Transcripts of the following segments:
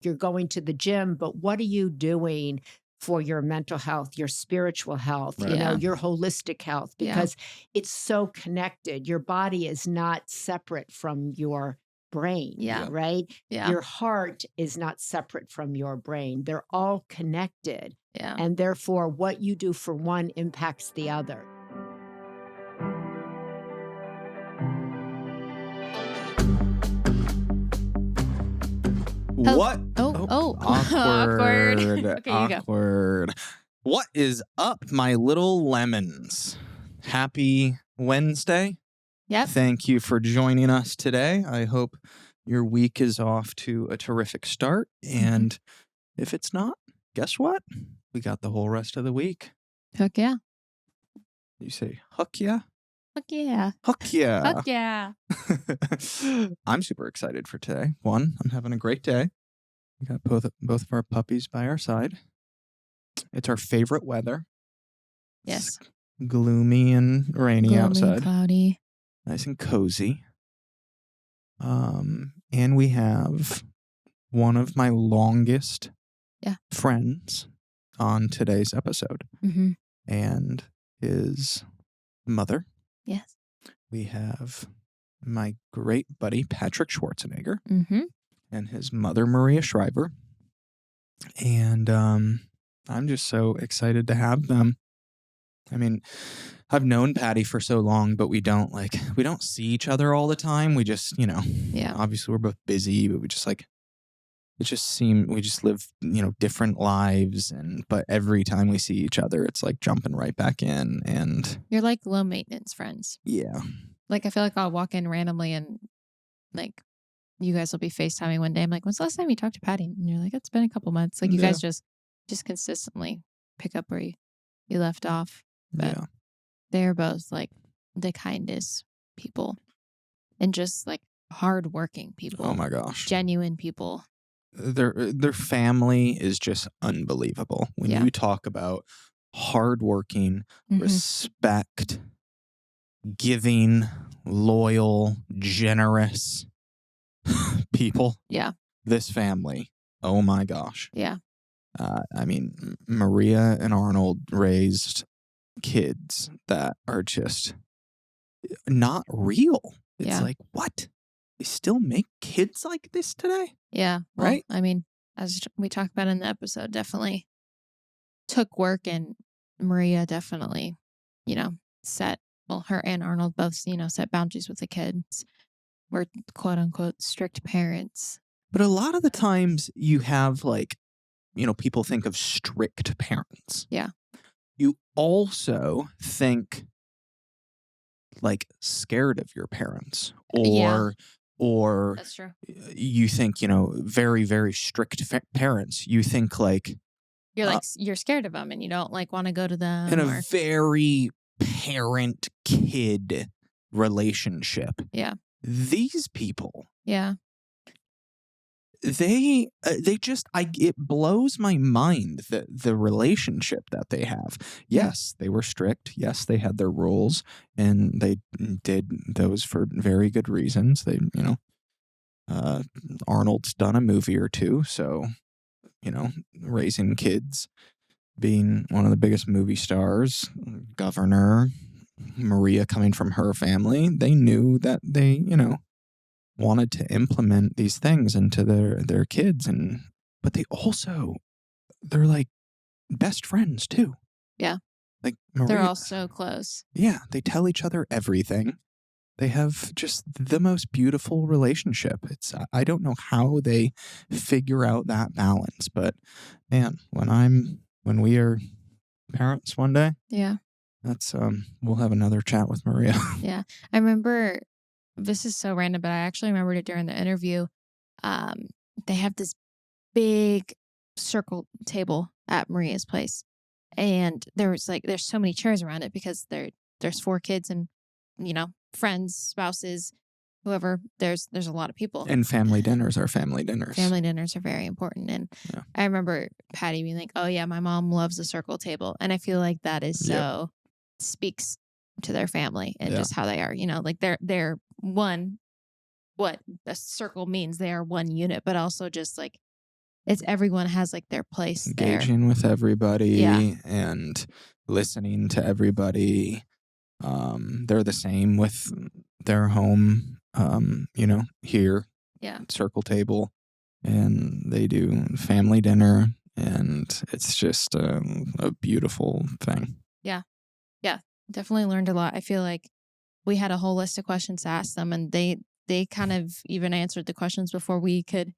you're going to the gym, but what are you doing for your mental health, your spiritual health, Right. Yeah. your holistic health? Yeah. Because it's so connected. Your body is not separate from your brain, Yeah. right? Yeah. Your heart is not separate from your brain. They're all connected. Yeah. And therefore, what you do for one impacts the other. What? Oh. Awkward. Okay, you go. Awkward. What is up, my little lemons? Happy Wednesday. Yep. Thank you for joining us today. I hope your week is off to a terrific start. And if it's not, guess what? We got the whole rest of the week. Heck yeah. You say, huck yeah? Heck yeah. Huck yeah. Heck yeah. I'm super excited for today. One, I'm having a great day. We got both of our puppies by our side. It's our favorite weather. Yes. It's gloomy and rainy outside. Cloudy. Nice and cozy. And we have one of my longest friends on today's episode. Mm-hmm. And his mother. Yes. We have my great buddy, Patrick Schwarzenegger. Mm-hmm. And his mother, Maria Shriver. And I'm just so excited to have them. I mean, I've known Patty for so long, but we don't see each other all the time. We just, obviously we're both busy, but we just we just live, different lives. But every time we see each other, it's like jumping right back in. And You're like low maintenance friends. yeah. Like, I feel like I'll walk in randomly and like you guys will be FaceTiming one day. I'm like, when's the last time you talked to Patty? And you're like, it's been a couple months. Like, you guys just consistently pick up where you left off. But they're both like the kindest people and just like hardworking people. Oh my gosh. Genuine people. Their family is just unbelievable. When you talk about hardworking, respect, giving, loyal, generous people. Yeah. This family. Oh my gosh. Yeah. I mean, Maria and Arnold raised kids that are just not real. It's like, what? They still make kids like this today? Yeah. Well, right? I mean, as we talked about in the episode, definitely took work, and Maria definitely, her and Arnold both, set boundaries with the kids. We're quote unquote strict parents. But a lot of the times you have people think of strict parents. Yeah. You also think scared of your parents or That's true. You think, very, very strict parents. You think you're scared of them and you don't want to go to them. In a very parent-kid relationship. Yeah. These people. Yeah. It blows my mind that the relationship that they have. Yes, they were strict. Yes, they had their rules, and they did those for very good reasons. They, Arnold's done a movie or two, so, raising kids, being one of the biggest movie stars, governor, Maria coming from her family, they knew that they, wanted to implement these things into their kids, but they're like best friends too. Yeah. Like Maria, they're all so close. Yeah, they tell each other everything. They have just the most beautiful relationship. I don't know how they figure out that balance, but man, when we are parents one day, that's we'll have another chat with Maria. Yeah. I remember, this is so random, but I actually remembered it during the interview. They have this big circle table at Maria's place. And there's so many chairs around it because there's 4 kids and, friends, spouses, whoever. There's a lot of people. And family dinners are family dinners. Family dinners are very important. And I remember Patty being like, oh yeah, my mom loves a circle table. And I feel like that is so speaks to their family and just how they are, they're one, what a circle means. They are one unit, but also just it's everyone has like their place there. Engaging with everybody Yeah. and listening to everybody. They're the same with their home, here, Yeah. circle table, and they do family dinner, and it's just a beautiful thing. Definitely learned a lot. I feel like we had a whole list of questions to ask them, and they kind of even answered the questions before we could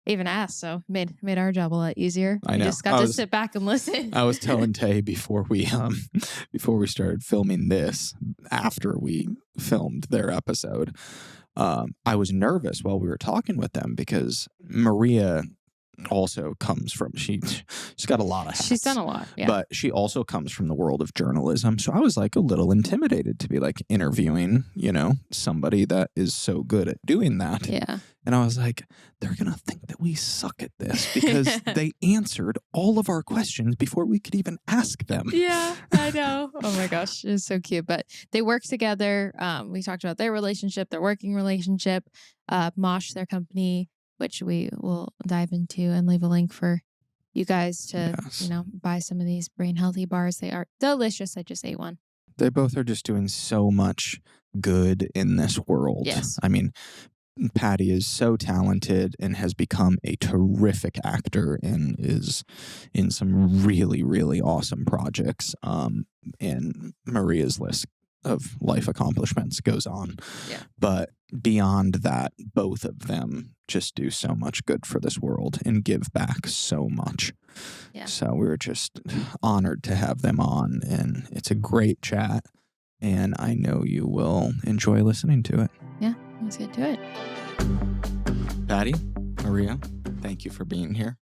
even ask. So made our job a lot easier. I We know. just got to sit back and listen. I was telling Tay before we started filming this, after we filmed their episode, I was nervous while we were talking with them because Maria also comes from she's got a lot of hats. She's done a lot. Yeah. But she also comes from the world of journalism. So I was like a little intimidated to be like interviewing, somebody that is so good at doing that. Yeah. And I was like, they're going to think that we suck at this because they answered all of our questions before we could even ask them. Yeah, I know. Oh my gosh, it's so cute. But they work together. We talked about their relationship, their working relationship, Mosh, their company, which we will dive into and leave a link for you guys to, Yes. buy some of these brain healthy bars. They are delicious. I just ate one. They both are just doing so much good in this world. Yes. I mean, Patty is so talented and has become a terrific actor and is in some really, really awesome projects. And Maria's list of life accomplishments goes on. Yeah. But beyond that, both of them just do so much good for this world and give back so much. Yeah. So we were just honored to have them on, and it's a great chat, and I know you will enjoy listening to it. Yeah, let's get to it. Patty, Maria, thank you for being here.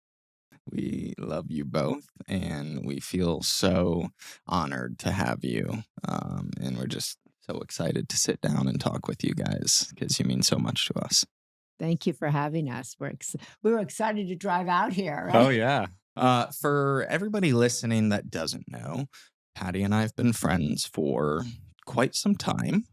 We love you both, and we feel so honored to have you. And we're just so excited to sit down and talk with you guys because you mean so much to us. Thank you for having us. We were excited to drive out here. Right? Oh, yeah. For everybody listening that doesn't know, Patty and I have been friends for quite some time.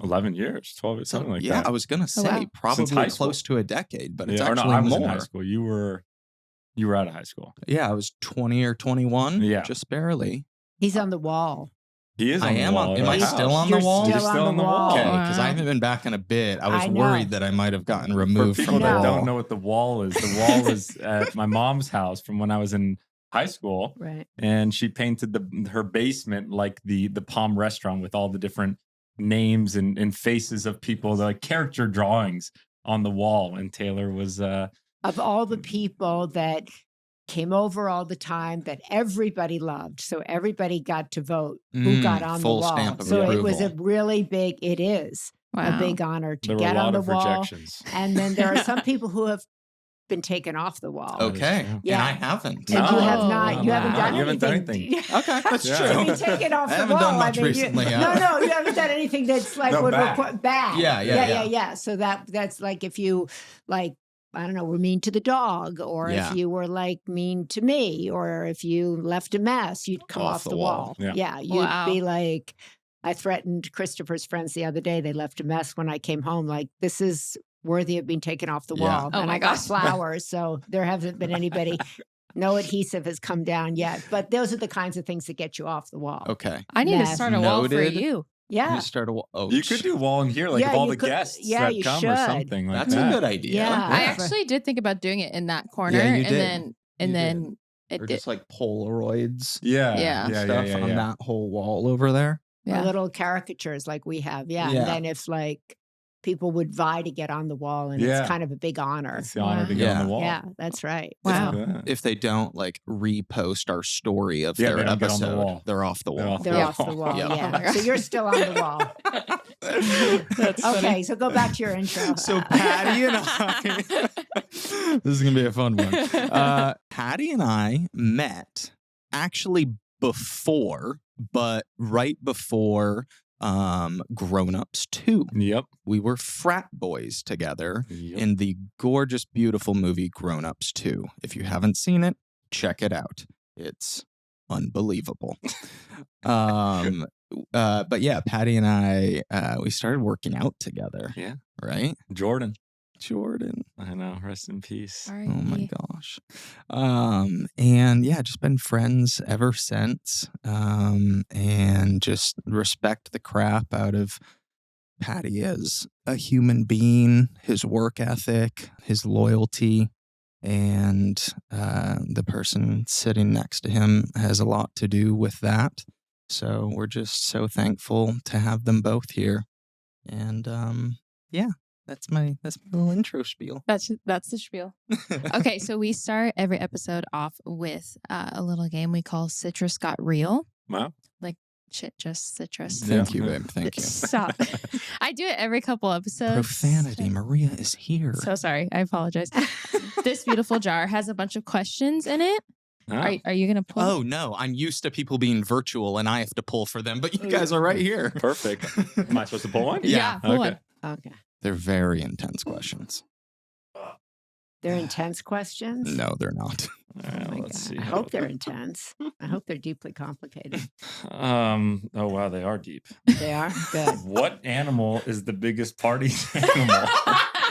11 years, 12 years, something like that. I was going to say wow. probably Since high school. close to a decade, but it's Yeah, or actually no, I'm in more. high school. You were out of high school. Yeah, I was 20 or 21. Yeah. Just barely. He's on the wall. He is on I the am wall. on. at Am our I house. still on You're the wall? You're still still on on the the wall. wall. Okay, because I Wow. haven't been back in a bit. I was I know. worried that I might have gotten For removed people from the that wall. don't know what the wall is at my mom's house from when I was in high school. Right. And she painted her basement like the Palm restaurant with all the different names and faces of people, like character drawings on the wall. And Taylor was Of all the people that came over all the time that everybody loved. So everybody got to vote who got on full the wall. stamp of So it was a approval. really big, it is Wow. a big honor to there were a get lot on the of wall. rejections. And then there are some people who have been taken off the wall. Oh, that is Okay, true. Yeah. and I haven't. And you have Oh, not. You haven't wow. done You haven't done anything. Okay, that's Yeah. true. To be taken off I the haven't wall. done much you- recently, No, yeah. you haven't done anything that's like No, would bad. require bad. Yeah. So that's like if you like, I don't know, were mean to the dog, or Yeah. if you were like mean to me, or if you left a mess, you'd come Off off the the wall. wall. Yeah. You'd Wow. be like, I threatened Christopher's friends the other day. They left a mess when I came home. Like, this is worthy of being taken off the Yeah. wall. Oh and my I got gosh. flowers, so there hasn't been anybody. No adhesive has come down yet, but those are the kinds of things that get you off the wall. Okay. I need to Yes. start a wall for Noted. you. Yeah. You start a wall. Oh, You could do a wall in here, like Yeah, of all you the could- guests yeah, that you come or should. something like That's that. a good idea. Yeah. I Yeah. actually did think about doing it in that corner, Yeah, you and did. then You did. then it Or did. just like Polaroids Yeah. Yeah. Yeah. stuff Yeah. on that whole wall over there. Or Yeah. little caricatures like we have. Yeah. Yeah. And then if like people would vie to get on the wall, and Yeah. it's kind of a big honor. It's the honor to Wow. get on Yeah. the wall. Yeah, that's right. Wow. Look at that. If they don't like repost our story of Yeah, their they don't get on the episode, wall. they're off the They're wall. off They're Yeah. off the wall. Yeah. Oh my Yeah. So gosh. you're still on the wall. That's funny. Okay, so go back to your intro. So Patty and I, this is gonna be a fun one. Patty and I met actually before, but right before Grown Ups 2. Yep. We were frat boys together Yep. in the gorgeous, beautiful movie Grown Ups 2. If you haven't seen it, check it out. It's unbelievable. But yeah, Patty and I, we started working out together. Yeah. Right? Jordan. Jordan. I know. Rest in peace. All right. Oh my yeah. gosh. And yeah, just been friends ever since. And just respect the crap out of Patty as a human being, his work ethic, his loyalty, and the person sitting next to him has a lot to do with that. So we're just so thankful to have them both here. And yeah, that's my little intro spiel. That's the spiel. Okay, so we start every episode off with a little game we call Cit-Rus Got Real. Wow. Like shit, just citrus. Thank you, babe. Thank you. Stop. I do it every couple episodes. Profanity. Maria is here. So sorry. I apologize. This beautiful jar has a bunch of questions in it. Oh. Are you going to pull? Oh, no. I'm used to people being virtual and I have to pull for them, but you guys are right here. Perfect. Am I supposed to pull one? Yeah, pull one. Okay. They're very intense questions. They're intense questions? No, they're not. All right, Oh my let's God. see. I hope they're intense. I hope they're deeply complicated. Oh wow, they are deep. They are? Good. What animal is the biggest party animal?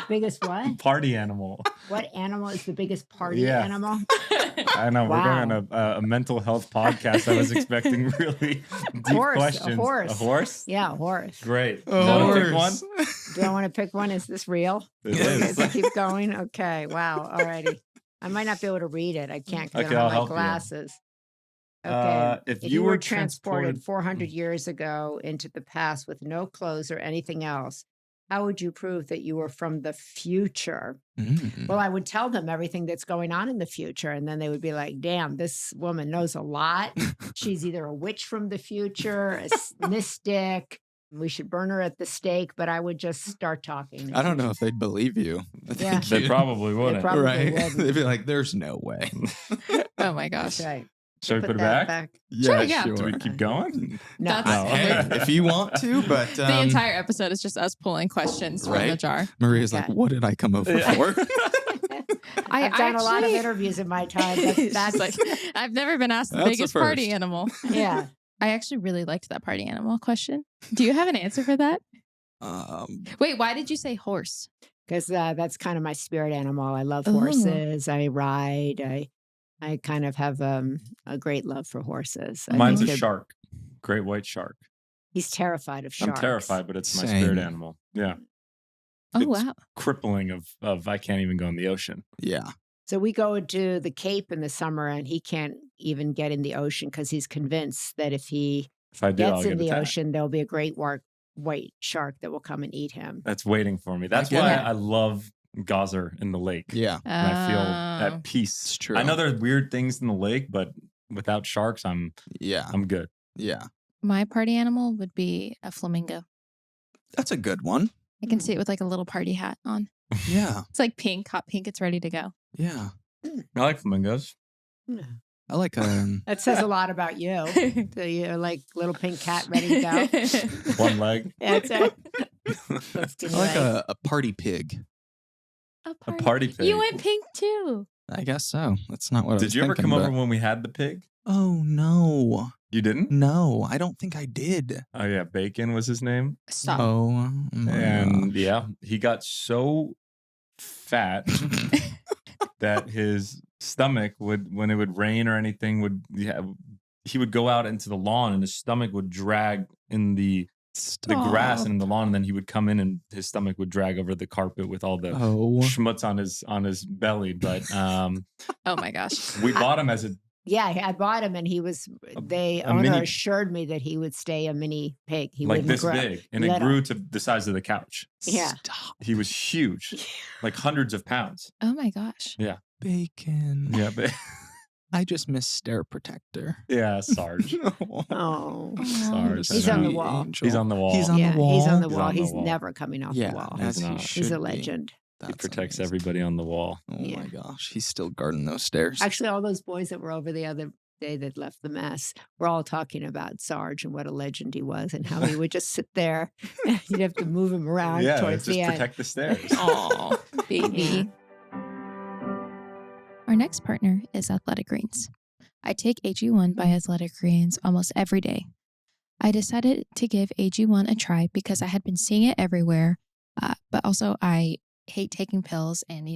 Biggest what? Party animal. What animal is the biggest party Yeah. animal? I know we're going on a mental health podcast. I was expecting really deep questions. A horse. A horse? Yeah, a horse. Great. Oh, You wanna pick one? Do I want to pick one? Is this real? It Does is. it keep going? Okay. Wow. All righty. I might not be able to read it. I can't because Okay, I I'll don't have help my you. glasses. Okay. If If you you were were transported transported 400 years ago into the past with no clothes or anything else, how would you prove that you were from the future? Mm. Well, I would tell them everything that's going on in the future. And then they would be like, damn, this woman knows a lot. She's either a witch from the future, a mystic. We should burn her at the stake. But I would just start talking. I don't know if they'd believe you. I Yeah. think They you'd- probably wouldn't. probably right? wouldn't. They'd be like, "There's no way." Oh my gosh. That's right. Should we put it that back? Sure, yeah. Do we keep going? No. That's- No. Hey, if you want to, but The entire episode is just us pulling questions from the right? jar. Maria's like, Okay. "What did I come over Yeah. for?" I've done a lot of actually- interviews in my time. She's That's like, I've never been asked the That's a biggest party first. animal. yeah. I actually really liked that party animal question. Do you have an answer for that? Wait, why did you say horse? Because that's kind of my spirit animal. I love Ooh. horses. I ride. I kind of have a great love for horses. I Mine's think a they're- shark. Great white shark. He's terrified of sharks. I'm terrified, but it's my Same. spirit animal. Yeah. Oh, It's wow. crippling of I can't even go in the ocean. Yeah. So we go to the Cape in the summer, and he can't even get in the ocean because he's convinced that if he If I do, I'll gets get in the attacked. ocean, there'll be a great white shark that will come and eat him. That's waiting for me. That's get why it. I love Gazer in the lake. Yeah. And I feel Oh. at peace. It's true. I know there's weird things in the lake, but without sharks, I'm Yeah. good. Yeah. My party animal would be a flamingo. That's a good one. I can see it with like a little party hat on. Yeah. It's like pink, hot pink. It's ready to go. Yeah. I like flamingos. I like That says a lot about you. So you're like little pink cat ready to go. One leg. That's it. I like a party pig. A party pig. You went pink too. I guess so. That's not what I was Did you ever thinking, come over but- when we had the pig? Oh no. You didn't? No, I don't think I did. Oh yeah, Bacon was his name. Stop. Oh my And yeah, he got so fat that his stomach would, when it would rain or anything, he would go out into the lawn and his stomach would drag in the grass and in the lawn, and then he would come in and his stomach would drag over the carpet with all the Oh. schmutz on his belly. But Oh my gosh. we bought him as a Yeah, I bought him, and he was. The a owner mini- assured me that he would stay a mini pig. He like wouldn't this grow. big, and it Little. grew to the size of the couch. Yeah. Stop. He was huge, like hundreds of pounds. Oh my gosh. Bacon. Yeah, but I just miss Stare Protector. yeah, Sarge. Oh, Sarge. He's on the wall. He's on the wall. He's on yeah, the wall. he's on the He's wall. on the He's wall. never coming off Yeah, the wall. as He's he not. should He's a be. legend. He That's protects amazing. everybody on the wall. Oh Yeah. my gosh, he's still guarding those stairs. Actually, all those boys that were over the other day that left the mess were all talking about Sarge and what a legend he was, and how he would just sit there. You'd have to move him around Yeah, towards just the end. protect the stairs. Oh, baby. Yeah. Our next partner is Athletic Greens. I take AG1 by Athletic Greens almost every day. I decided to give AG1 a try because I had been seeing it everywhere, but also I hate taking pills, and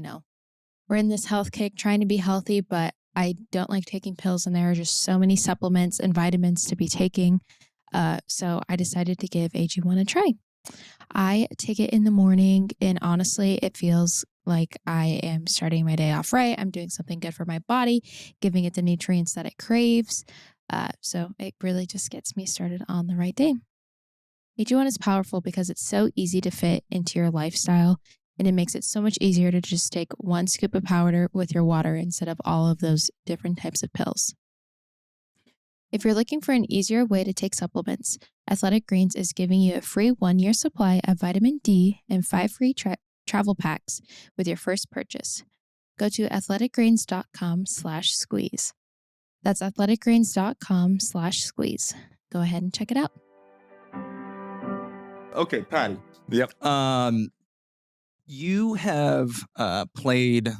we're in this health kick trying to be healthy, but I don't like taking pills, and there are just so many supplements and vitamins to be taking. So I decided to give AG1 a try. I take it in the morning, and honestly, it feels like I am starting my day off right. I'm doing something good for my body, giving it the nutrients that it craves. So it really just gets me started on the right day. AG1 is powerful because it's so easy to fit into your lifestyle, and it makes it so much easier to just take 1 scoop of powder with your water instead of all of those different types of pills. If you're looking for an easier way to take supplements, Athletic Greens is giving you a free 1-year supply of vitamin D and 5 free travel packs with your first purchase. Go to athleticgreens.com/squeeze. That's athleticgreens.com/squeeze. Go ahead and check it out. Okay, Patty. Yep. You have played,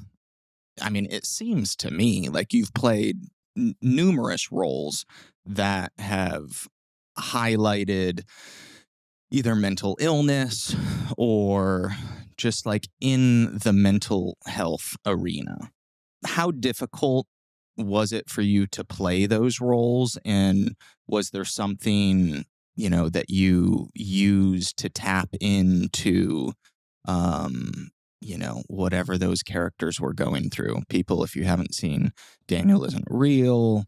I mean, it seems to me like you've played numerous roles that have highlighted either mental illness or just like in the mental health arena. How difficult was it for you to play those roles? And was there something, that you used to tap into, whatever those characters were going through? People, if you haven't seen Daniel Isn't Real,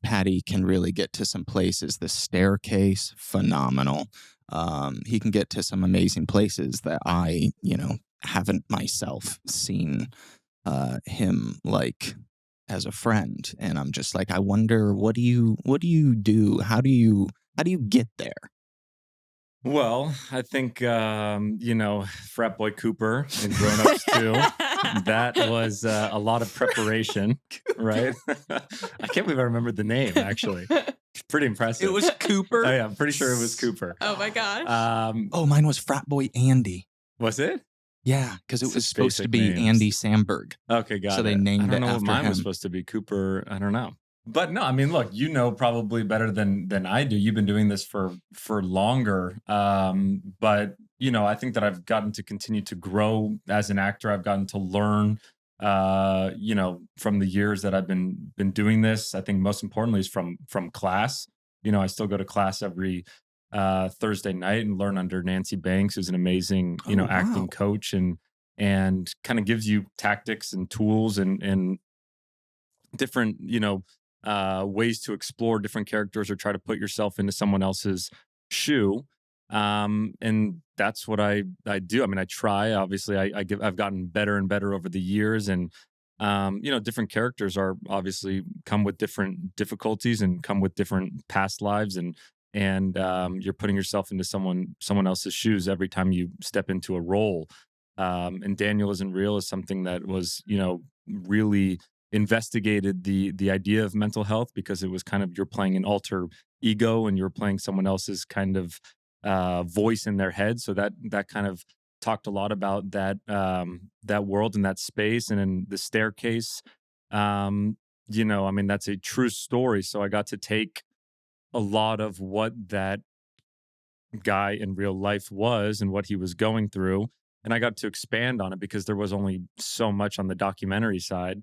Patty can really get to some places. The Staircase, phenomenal. He can get to some amazing places that I, haven't myself seen him like as a friend. And I'm just like, I wonder, what do you do? How do you get there? Well, I think, Frat Boy Cooper in Grown Ups 2, that was a lot of preparation, right? I can't believe I remembered the name, actually. Pretty impressive. It was Cooper? Oh, yeah, I'm pretty sure it was Cooper. Oh, my gosh. Mine was Frat Boy Andy. Was it? Yeah, because it was Just supposed to basic be names. Andy Samberg. Okay, got it. So they named I it don't know after what mine him. was supposed to be. Cooper, I don't know. But no, I mean, look, probably better than I do. You've been doing this for longer. But, I think that I've gotten to continue to grow as an actor. I've gotten to learn, from the years that I've been doing this. I think most importantly is from class. I still go to class every Thursday night and learn under Nancy Banks, who's an amazing, acting wow. coach and kind of gives you tactics and tools and different, ways to explore different characters or try to put yourself into someone else's shoe. And that's what I do. I mean, I try, obviously I've gotten better and better over the years, and, different characters are obviously come with different difficulties and come with different past lives. And you're putting yourself into someone else's shoes every time you step into a role. And Daniel Isn't Real is something that was, really investigated the idea of mental health, because it was kind of, you're playing an alter ego and you're playing someone else's kind of voice in their head. So that kind of talked a lot about that world and that space. And in The Staircase, that's a true story. So I got to take a lot of what that guy in real life was and what he was going through, and I got to expand on it because there was only so much on the documentary side.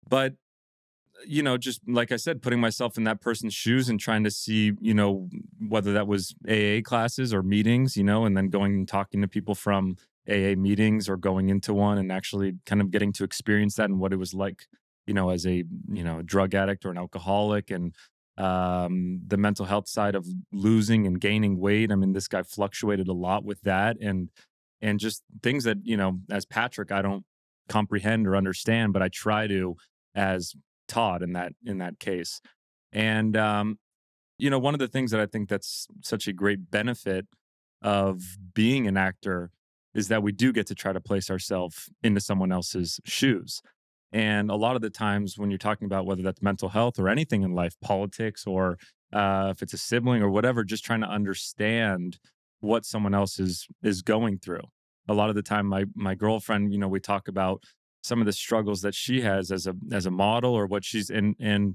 But, just like I said, putting myself in that person's shoes and trying to see, whether that was AA classes or meetings, and then going and talking to people from AA meetings or going into one and actually kind of getting to experience that and what it was like, as a, drug addict or an alcoholic, and the mental health side of losing and gaining weight. I mean, this guy fluctuated a lot with that, and just things that, as Patrick, I don't comprehend or understand, but I try to as Todd in that case. And, one of the things that I think that's such a great benefit of being an actor is that we do get to try to place ourselves into someone else's shoes. And a lot of the times when you're talking about whether that's mental health or anything in life, politics, or if it's a sibling or whatever, just trying to understand what someone else is going through. A lot of the time, my girlfriend, we talk about some of the struggles that she has as a model, or what she's in, and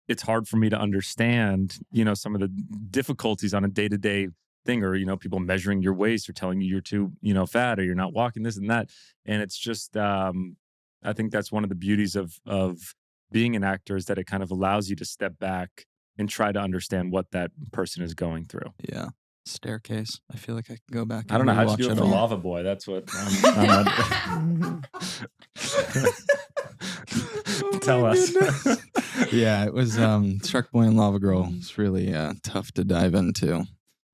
it's hard for me to understand, some of the difficulties on a day-to-day thing, or, people measuring your waist or telling you you're too, fat, or you're not walking this and that. And it's just, I think that's one of the beauties of being an actor, is that it kind of allows you to step back and try to understand what that person is going through. Yeah. Staircase. I feel like I can go back and I don't know how to rewatch do it it for all. Lava Boy. That's what I'm Tell us. Yeah, it was Shark Boy and Lava Girl. It's really tough to dive into.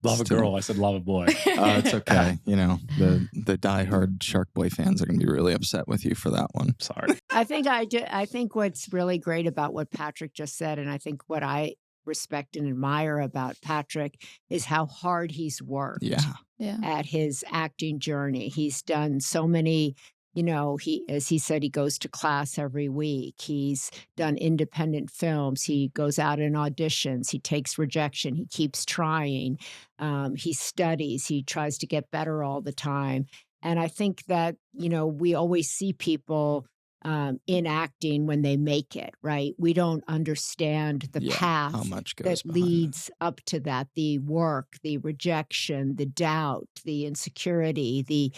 Lava Girl. I said Lava Boy. It's okay. The diehard Shark Boy fans are going to be really upset with you for that one. Sorry. I think what's really great about what Patrick just said, and I think what I respect and admire about Patrick, is how hard he's worked Yeah. at his acting journey. He's done so many, as he said, he goes to class every week. He's done independent films. He goes out and auditions. He takes rejection. He keeps trying. He studies. He tries to get better all the time. And I think that, we always see people in acting when they make it, right? We don't understand the path how much goes that behind leads up to that, the work, the rejection, the doubt, the insecurity, the,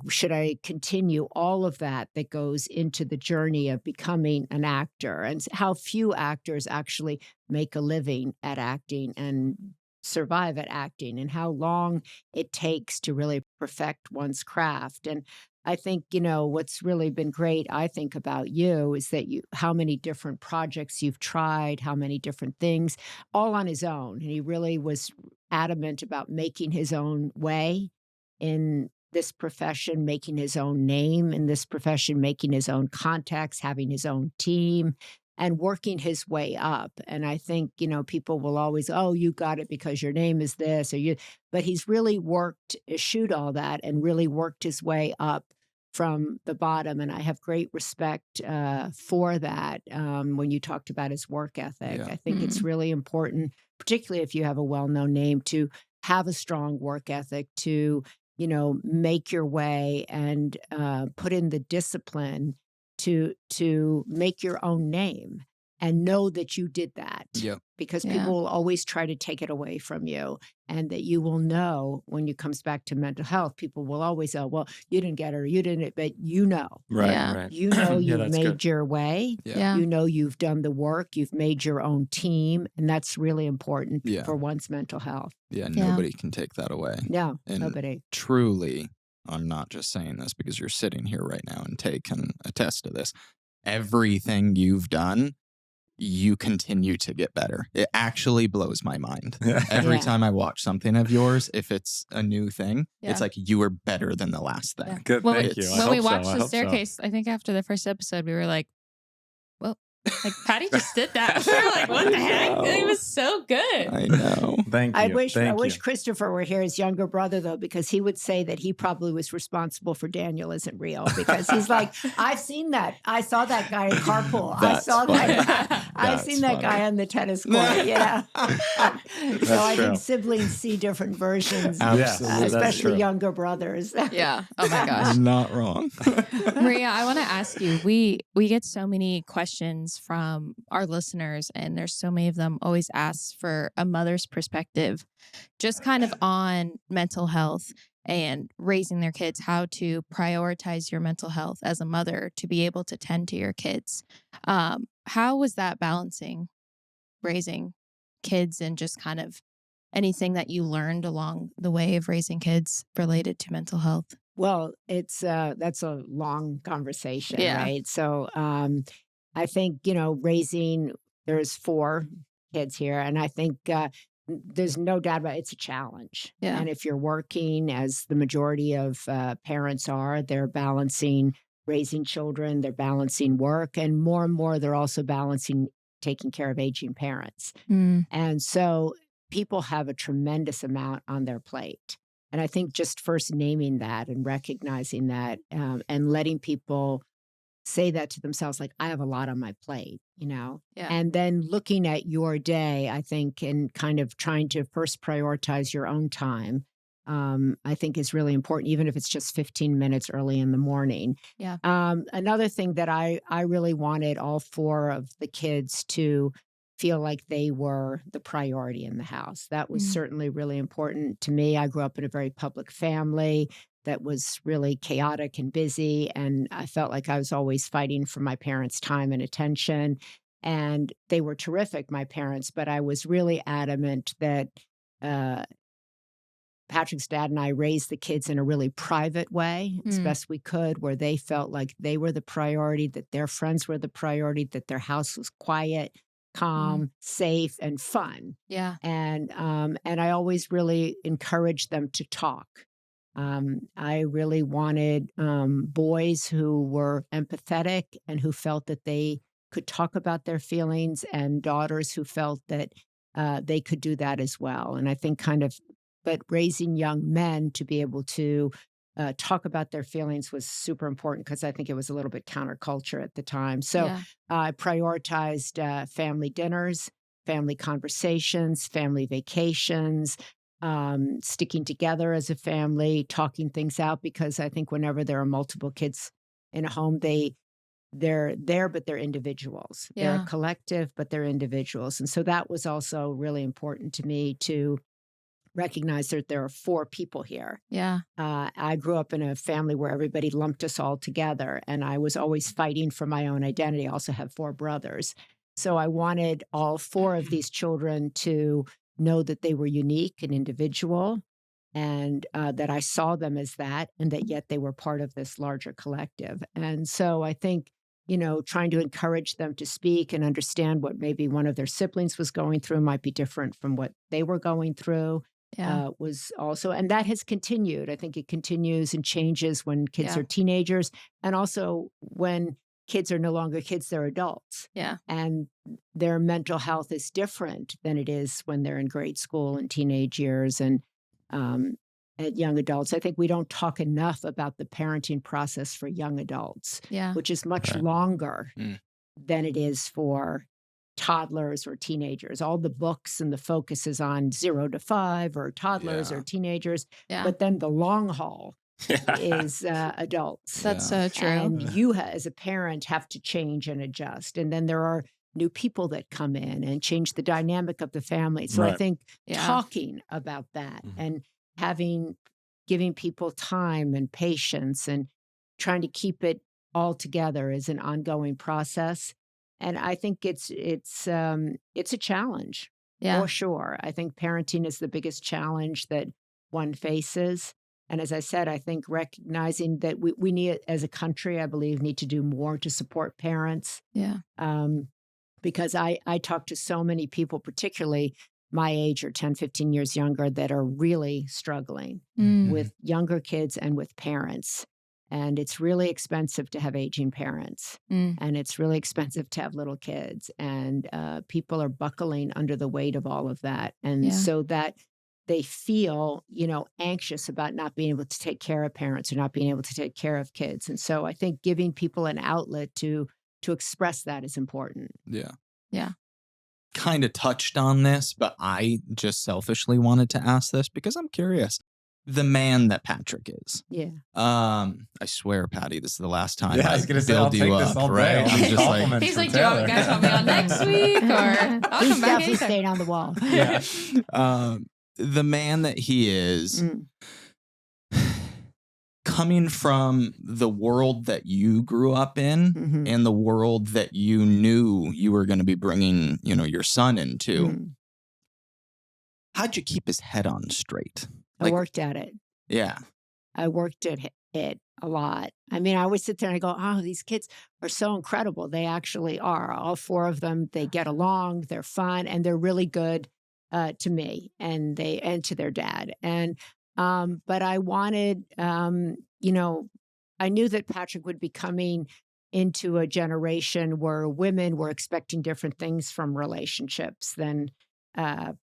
should I continue? All of that goes into the journey of becoming an actor, and how few actors actually make a living at acting and survive at acting, and how long it takes to really perfect one's craft. And I think, what's really been great, I think, about you is that how many different projects you've tried, how many different things, all on his own. And he really was adamant about making his own way in this profession, making his own name in this profession, making his own contacts, having his own team, and working his way up. And I think, people will always, oh, you got it because your name is this, but he's really worked, eschewed all that, and really worked his way up from the bottom. And I have great respect for that. When you talked about his work ethic, I think it's really important, particularly if you have a well-known name, to have a strong work ethic, to, make your way and put in the discipline to make your own name, and know that you did that. Yep. Because people will always try to take it away from you, and that you will know when it comes back to mental health, people will always say, well, you didn't get it, or you didn't, but Right. Yeah. Right. you've that's made good. your way. Yeah. You've done the work, you've made your own team, and that's really important Yeah. for one's mental health. Yeah, Yeah. nobody can take that away. No, And nobody. truly, I'm not just saying this because you're sitting here right now, and Tay can attest to this. Everything you've done, you continue to get better. It actually blows my mind. Every Yeah. time I watch something of yours, if it's a new thing, Yeah. it's like you were better than the last thing. Yeah. Good. When Thank we, you. I when we hope so. watched I the hope so. staircase, I think after the first episode, we were like, well, like Patty just did that. We were like, what the heck? It was so good. I know. Thank you. I wish Thank you. Christopher were here, his younger brother, though, because he would say that he probably was responsible for Daniel isn't real, because he's like, I've seen that. I saw that guy in carpool. I That's saw funny. that guy. I've That's seen that guy funny. on the tennis court. So I true. think siblings see different versions, Absolutely. That's especially true. younger brothers. Yeah. Oh my gosh. I'm not wrong. Maria, I want to ask you, we get so many questions from our listeners, and there's so many of them always ask for a mother's perspective, just kind of on mental health and raising their kids, how to prioritize your mental health as a mother to be able to tend to your kids. How was that balancing raising kids, and just kind of anything that you learned along the way of raising kids related to mental health? Well, that's a long conversation, Yeah. right? So I think, there's 4 kids here, and I think there's no doubt about it, it's a challenge. Yeah. And if you're working, as the majority of parents are, they're balancing raising children, they're balancing work, and more they're also balancing taking care of aging parents. And so people have a tremendous amount on their plate. And I think just first naming that and recognizing that, and letting people say that to themselves, like, I have a lot on my plate, Yeah. and then looking at your day, I think, and kind of trying to first prioritize your own time, I think is really important, even if it's just 15 minutes early in the morning. Yeah. Another thing that I really wanted all 4 of the kids to feel like they were the priority in the house. That was Mm. certainly really important to me. I grew up in a very public family that was really chaotic and busy, and I felt like I was always fighting for my parents' time and attention. And they were terrific, my parents, but I was really adamant that uh, Patrick's dad and I raised the kids in a really private way, as Mm. best we could, where they felt like they were the priority, that their friends were the priority, that their house was quiet, calm, safe, and fun. Yeah. And I always really encouraged them to talk. I really wanted boys who were empathetic and who felt that they could talk about their feelings, and daughters who felt that they could do that as well. And I think but raising young men to be able to talk about their feelings was super important, because I think it was a little bit counterculture at the time. So Yeah. I prioritized family dinners, family conversations, family vacations, sticking together as a family, talking things out, because I think whenever there are multiple kids in a home, they're there, but they're individuals. They're Yeah. a collective, but they're individuals. And so that was also really important to me, to recognize that there are 4 people here. Yeah. I grew up in a family where everybody lumped us all together, and I was always fighting for my own identity. I also have 4 brothers. So I wanted all 4 of these children to know that they were unique and individual, and that I saw them as that, and that yet they were part of this larger collective. And so I think, trying to encourage them to speak and understand what maybe one of their siblings was going through might be different from what they were going through. Yeah. Was also, and that has continued. I think it continues and changes when kids Yeah. are teenagers, and also when kids are no longer kids, they're adults. Yeah. And their mental health is different than it is when they're in grade school and teenage years and at young adults. I think we don't talk enough about the parenting process for young adults, Yeah. which is much Right. longer Mm. than it is for toddlers or teenagers. All the books and the focus is on 0 to 5 or toddlers Yeah. or teenagers, Yeah. but then the long haul is adults. That's Yeah. so true. And you, as a parent, have to change and adjust. And then there are new people that come in and change the dynamic of the family. So I Right. think Yeah. talking about that Mhm. and giving people time and patience and trying to keep it all together is an ongoing process. And I think it's a challenge. Yeah. For sure. I think parenting is the biggest challenge that one faces. And as I said, I think recognizing that we need, as a country, I believe, need to do more to support parents. Yeah. Because I talk to so many people, particularly my age or 10, 15 years younger, that are really struggling Mm. with younger kids and with parents. And it's really expensive to have aging parents. Mm. And it's really expensive to have little kids. And people are buckling under the weight of all of that. And Yeah. so that they feel, anxious about not being able to take care of parents or not being able to take care of kids. And so I think giving people an outlet to express that is important. Yeah. Yeah. Kind of touched on this, but I just selfishly wanted to ask this because I'm curious. The man that Patrick is. Yeah. I swear, Patty, this is the last time Yeah, I was gonna say, I'll build take you this up, all day. right? All I'm these just like, compliments He's from like, do you Taylor. guys want me on next week? Or I'll He's come back definitely anytime. staying on the wall. Yeah. the man that he is, Mm. coming from the world that you grew up in Mhm. and the world that you knew you were going to be bringing, your son into, Mm. how'd you keep his head on straight? I worked at it. Yeah. I worked at it a lot. I mean, I always sit there and I go, oh, these kids are so incredible. They actually are. All 4 of them, they get along, they're fun, and they're really good to me and to their dad. And but I wanted, I knew that Patrick would be coming into a generation where women were expecting different things from relationships than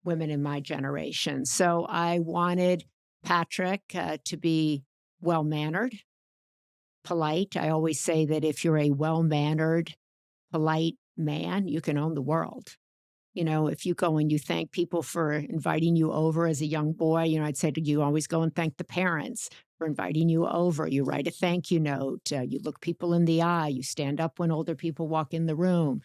women in my generation. So I wanted Patrick to be well-mannered, polite. I always say that if you're a well-mannered, polite man, you can own the world. If you go and you thank people for inviting you over as a young boy, I'd say to you, always go and thank the parents for inviting you over. You write a thank you note. You look people in the eye. You stand up when older people walk in the room.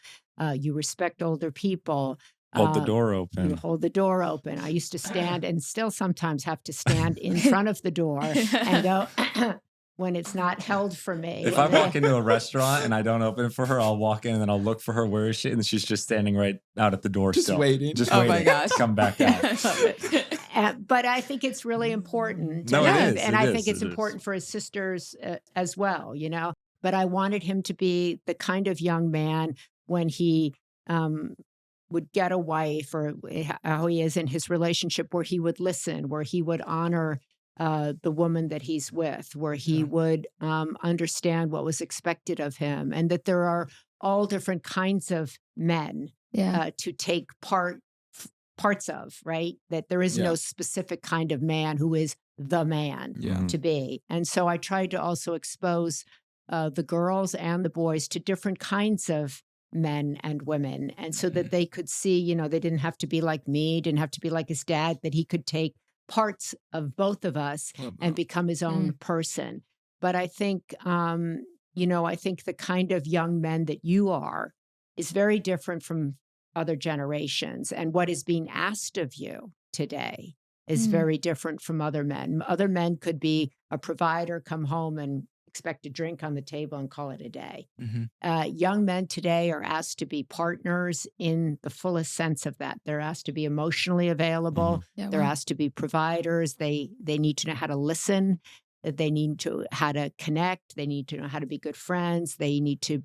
You respect older people. Hold the Um, door You open. hold the door open. I used to stand and still sometimes have to stand in front of the door and go when it's not held for me. If when I they- walk into a restaurant and I don't open it for her, I'll walk in and then I'll look for her. Where is she? And she's just standing right out at the door Just still. waiting. Just Oh waiting. my gosh. to come back out. I love it. But I think it's really important. No, and it I- is, And it I is, think it's it is. important for his sisters as well, But I wanted him to be the kind of young man when he would get a wife or how he is in his relationship where he would listen, where he would honor the woman that he's with, where he would understand what was expected of him, and that there are all different kinds of men Yeah. to take parts of, right? That there is Yeah. no specific kind of man who is the man Yeah. to be. And so I tried to also expose the girls and the boys to different kinds of men and women. And so that they could see, they didn't have to be like me, didn't have to be like his dad, that he could take parts of both of us and become his own person. But I think, I think the kind of young men that you are is very different from other generations. And what is being asked of you today is very different from other men. Other men could be a provider, come home and expect a drink on the table and call it a day. Young men today are asked to be partners in the fullest sense of that. They're asked to be emotionally available. Yeah, They're wow. asked to be providers. They need to know how to listen. They need to how to connect. They need to know how to be good friends. They need to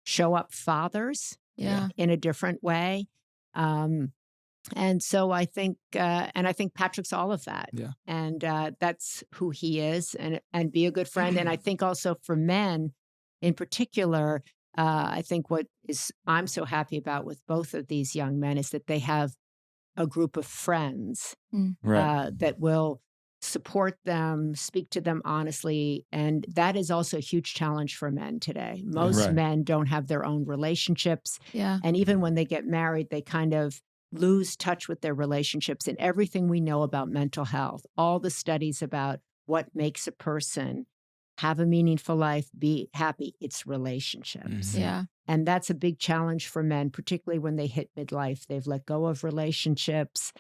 show up fathers Yeah. in a different way. And so I think Patrick's all of that. Yeah. And that's who he is, and be a good friend. And I think also for men in particular, I think I'm so happy about with both of these young men is that they have a group of friends Right. that will support them, speak to them honestly. And that is also a huge challenge for men today. Most Right. men don't have their own relationships. Yeah. And even when they get married, they kind of lose touch with their relationships. And everything we know about mental health, all the studies about what makes a person have a meaningful life, be happy, it's relationships. Yeah. And that's a big challenge for men, particularly when they hit midlife. They've let go of relationships.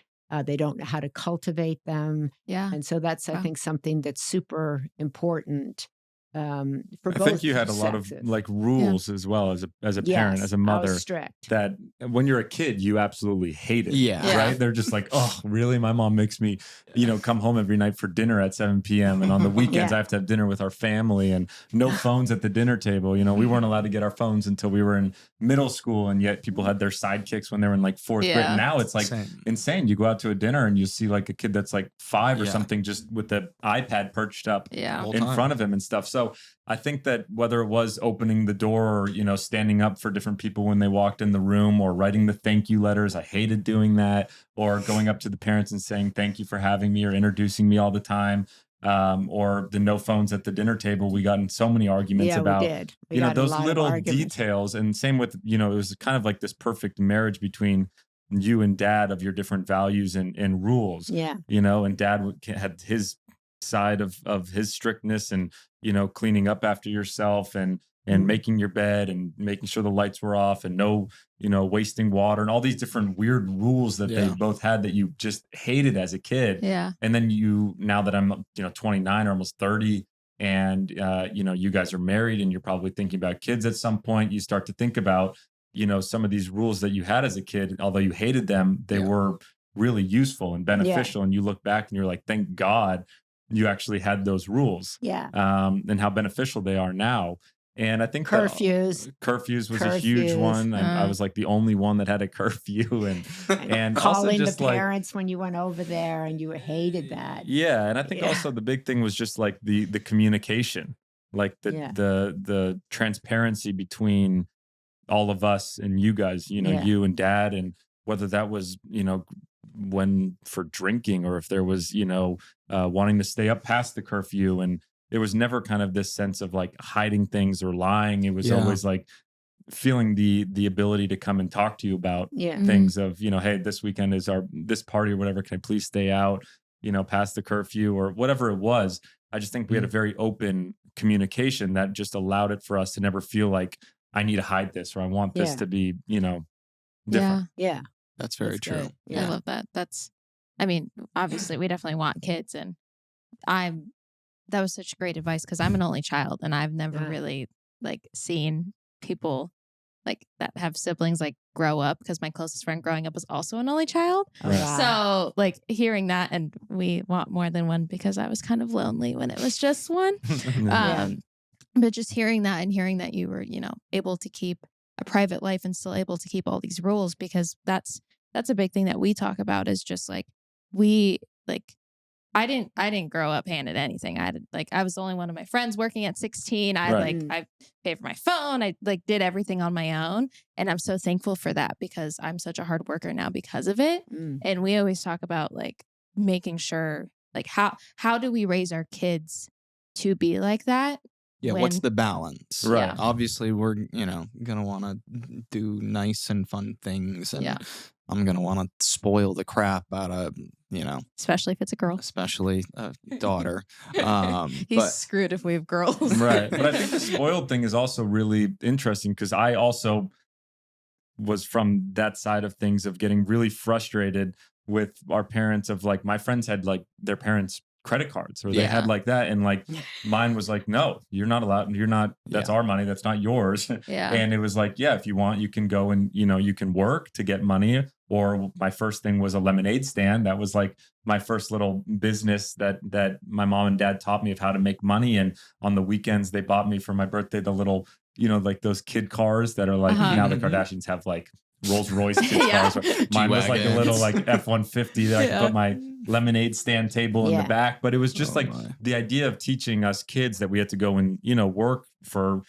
They don't know how to cultivate them. Yeah. And so that's, I Wow. think, something that's super important for I both think you had a lot of sexes. like rules as well as a parent, Yes, as a I was mother, strict. that when you're a kid, you absolutely hate it. Yeah. Yeah. Right. They're just like, oh, really? My mom makes me, come home every night for dinner at 7 p.m. And on the weekends, Yeah. I have to have dinner with our family and no phones at the dinner table. We weren't allowed to get our phones until we were in middle school. And yet people had their sidekicks when they were in like fourth grade. Yeah. Now it's like Same. insane. You go out to a dinner and you see like a kid that's like 5 or Yeah. something just with the iPad perched up Yeah. Whole in time. front of him and stuff. So I think that whether it was opening the door or, standing up for different people when they walked in the room or writing the thank you letters, I hated doing that, or going up to the parents and saying, thank you for having me or introducing me all the time. Or the no phones at the dinner table. We got in so many arguments Yeah, about, we did. We got in a those lot of little arguments. details. And same with, it was kind of like this perfect marriage between you and dad of your different values and rules. Yeah. And dad had his side of his strictness and cleaning up after yourself and making your bed and making sure the lights were off and no wasting water and all these different weird rules that they Yeah. both had that you just hated as a kid. Yeah. And then now that I'm 29 or almost 30 and you guys are married and you're probably thinking about kids at some point, you start to think about some of these rules that you had as a kid. Although you hated them, they Yeah. were really useful and beneficial. And you look back and you're like, thank God you actually had those rules. Yeah. And how beneficial they are now. And I think Curfews. curfews was a huge Curfews. one. I was like the only one that had a curfew and also Calling just the like, parents when you went over there and you hated that. yeah. And I think Yeah. also the big thing was just like the communication, like Yeah. the transparency between all of us and you guys, Yeah. you and dad, and whether that was, when for drinking or if there was, wanting to stay up past the curfew. And there was never kind of this sense of like hiding things or lying. It was Yeah. always like feeling the ability to come and talk to you about Yeah. Mhm. things of, hey, this weekend is this party or whatever. Can I please stay out, past the curfew or whatever it was. I just think we had a very open communication that just allowed it for us to never feel like I need to hide this, or I want this Yeah. to be, different. Yeah. That's very That's true. good. I Yeah. love that. I mean, obviously we definitely want kids, and that was such great advice because I'm an only child and I've never Yeah. really like seen people like that have siblings like grow up, because my closest friend growing up was also an only child. Oh, Right. wow. So like hearing that, and we want more than one because I was kind of lonely when it was just one. Yeah. But just hearing that and hearing that you were, able to keep a private life and still able to keep all these rules, because that's a big thing that we talk about is just like I didn't grow up handed anything. I was the only one of my friends working at 16. Right. I paid for my phone. I did everything on my own. And I'm so thankful for that because I'm such a hard worker now because of it. Mm. And we always talk about like making sure like how do we raise our kids to be like that? Yeah, what's the balance? Right. Yeah. Obviously, we're, gonna want to do nice and fun things, and Yeah. I'm gonna want to spoil the crap out of, Especially if it's a girl. especially a daughter. He's But screwed if we have girls. Right. But I think the spoiled thing is also really interesting because I also was from that side of things of getting really frustrated with our parents of like my friends had like their parents' credit cards or they had Yeah. like that. And like mine was like, no, you're not allowed. That's our money. That's not yours. Yeah. And it was like, yeah, if you want, you can go and, you can work to get money. Or my first thing was a lemonade stand. That was like my first little business that my mom and dad taught me of how to make money. And on the weekends, they bought me for my birthday the little, like those kid cars that are like now the Mhm. Kardashians have like Rolls Royce kid Yeah. cars. Mine was like a G-Wagons. little like F-150 that I could put my lemonade stand table in Yeah. the back. But it was just Oh like my. the idea of teaching us kids that we had to go and, work for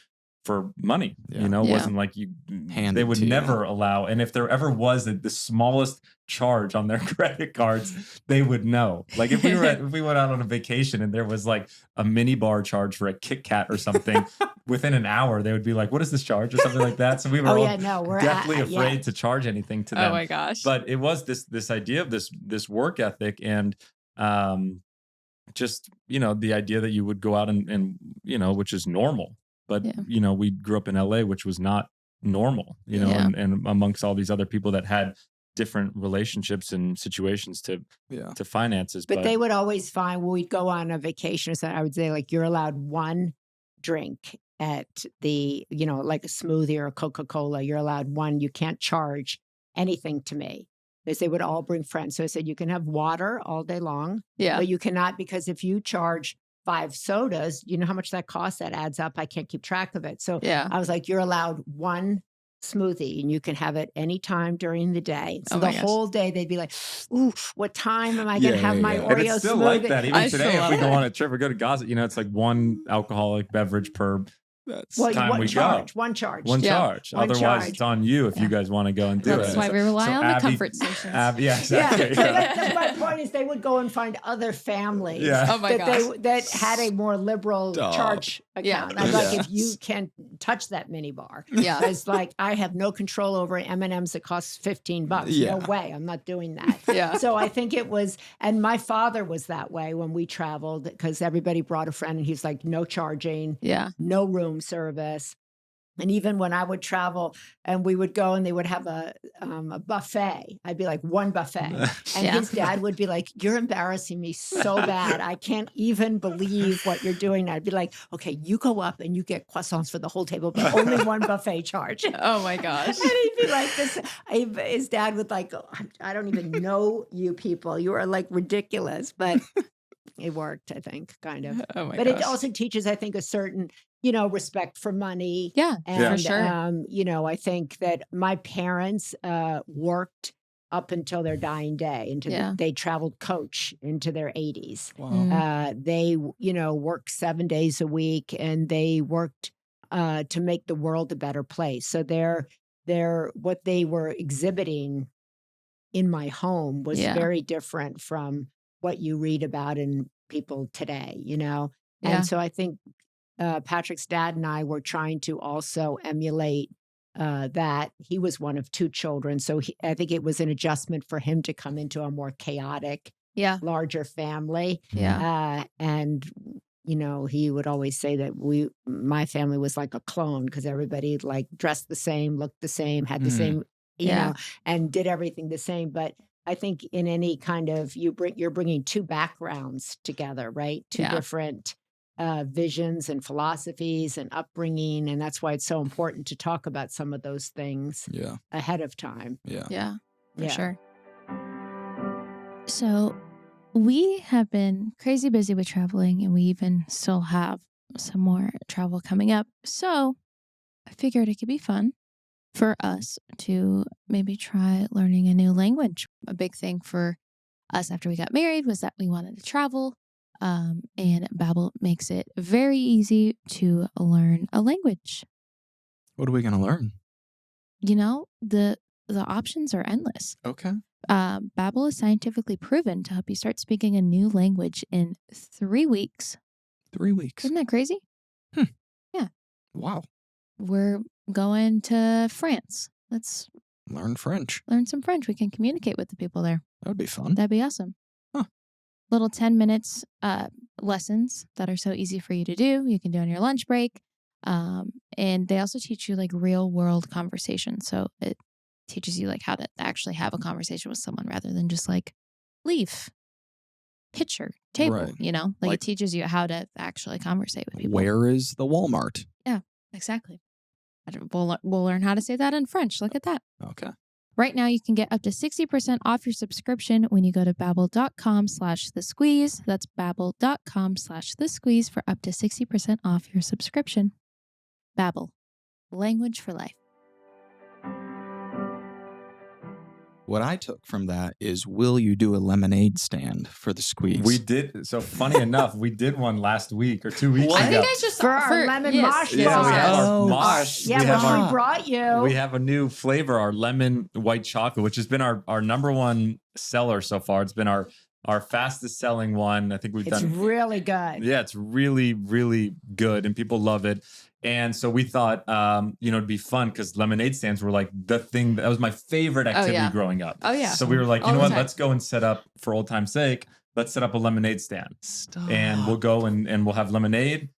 money, Yeah. Yeah. wasn't like Handed they would to you. never allow. And if there ever was the smallest charge on their credit cards, they would know. Like if we went out on a vacation and there was like a mini bar charge for a Kit Kat or something, within an hour, they would be like, what is this charge? Or something like that. So we were Oh, all yeah. No, we're definitely afraid yeah. to charge anything to them. Oh my gosh. But it was this idea of this work ethic and just the idea that you would go out and which is normal, but Yeah. we grew up in LA, which was not normal, Yeah. and amongst all these other people that had different relationships and situations to finances. But they would always find when we'd go on a vacation or something, I would say, like, you're allowed one drink at the, like a smoothie or a Coca-Cola. You're allowed one. You can't charge anything to me. Because they would all bring friends. So I said, you can have water all day long, Yeah. but you cannot, because if you charge 5 sodas, you know how much that costs? That adds up. I can't keep track of it. So Yeah. I was like, you're allowed one smoothie and you can have it anytime during the day. So Oh the my gosh. whole day they'd be like, ooh, what time am I going to have my and Oreo it's still smoothie? like that even I today. still If we love go it. on a trip or go to Gaza, it's like one alcoholic beverage per That's Well, time one we charge, go. one charge. One Yeah. charge. One Otherwise, charge. it's on you if you guys want to go and do That's it. why we rely on the Abby- comfort stations. Yeah, Yeah, exactly. so that's my point is they would go and find other families Yeah. Oh my gosh. that had a more liberal Stop. charge Yeah. account. I'm like, Yeah. if you can't touch that mini bar, Yeah. it's like I have no control over M&Ms that cost $15. Yeah. No way, I'm not doing that. Yeah. So I think it was, and my father was that way when we traveled because everybody brought a friend and he's like, no charging, Yeah. no room service. And even when I would travel and we would go and they would have a buffet, I'd be like, one buffet. And Yeah. his dad would be like, you're embarrassing me so bad. I can't even believe what you're doing. I'd be like, okay, you go up and you get croissants for the whole table, but only one buffet charge. And Oh my gosh. he'd be like this. His dad would like, oh, I don't even know you people. You are like ridiculous. But it worked, I think, kind of. Oh my But gosh. it also teaches, I think, a certain, respect for money. Yeah. And, For sure. I think that my parents worked up until their dying day. Yeah. They traveled coach into their 80s. wow. Mm. They, worked 7 days a week and they worked to make the world a better place. So what they were exhibiting in my home was Yeah. very different from what you read about in people today, Yeah. And so I think Patrick's dad and I were trying to also emulate that. He was one of 2 children. So I think it was an adjustment for him to come into a more chaotic, Yeah. larger family. Yeah. And he would always say that my family was like a clone because everybody like dressed the same, looked the same, had the same, Yeah. and did everything the same. But I think in any kind of you're bringing two backgrounds together, right? Two Yeah. different visions and philosophies and upbringing, and that's why it's so important to talk about some of those things Yeah. ahead of time. Yeah. Yeah, for Yeah. sure. So we have been crazy busy with traveling, and we even still have some more travel coming up. So I figured it could be fun for us to maybe try learning a new language. A big thing for us after we got married was that we wanted to travel. And Babbel makes it very easy to learn a language. What are we going to learn? The options are endless. Okay. Babbel is scientifically proven to help you start speaking a new language in 3 weeks. 3 weeks. Isn't that crazy? Yeah. Wow. We're going to France. Let's Learn French. learn some French. We can communicate with the people there. That would be fun. That'd be awesome. Huh. Little 10 minutes lessons that are so easy for you to do. You can do on your lunch break. And they also teach you like real world conversation. So it teaches you like how to actually have a conversation with someone rather than just like leaf, picture, table, Right. Like Like- it teaches you how to actually conversate with people. Where is the Walmart? Exactly. We'll learn how to say that in French. Look at that. Okay. Right now, you can get up to 60% off your subscription when you go to babbel.com/thesqueeze. That's babbel.com/thesqueeze for up to 60% off your subscription. Babbel, language for life. What I took from that is, will you do a lemonade stand for the squeeze? We did. So funny enough, we did one last week or 2 weeks What? I ago. think I just For our lemon mosh Yeah, we have bar. our Oh, mosh. Yeah, we have which our we brought you. We have a new flavor, our lemon white chocolate, which has been our number one seller so far. It's been our fastest selling one. I think we've It's done. really good. Yeah, it's really, really good, and people love it. And so we thought, it'd be fun because lemonade stands were like the thing that was my favorite activity yeah. growing up. Oh, yeah. So we were like, All you know the what? time. Let's go and set up, for old time's sake, let's set up a lemonade stand. Stop. And we'll go and we'll have lemonade,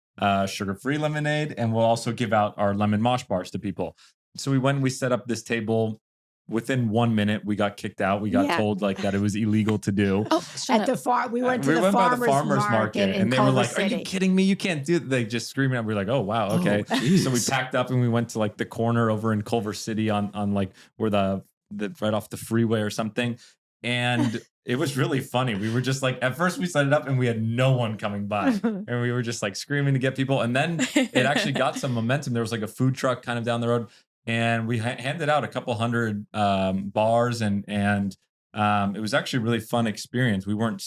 sugar-free lemonade, and we'll also give out our lemon mosh bars to people. So we went and we set up this table. Within 1 minute, we got kicked out. We got Yeah. told like that it was illegal to do. Oh, shut At up. the farm, we went to We the went by the farmer's farmer's market, in and they were Culver like, City. "Are you kidding me? You can't do it." They just screaming at. We were like, "Oh wow, okay." geez. So we packed up and we went to like the corner over in Culver City on like where the right off the freeway or something, and it was really funny. We were just like, at first we set it up and we had no one coming by, and we were just like screaming to get people, and then it actually got some momentum. There was like a food truck kind of down the road. And we handed out a couple hundred bars, and it was actually a really fun experience. We weren't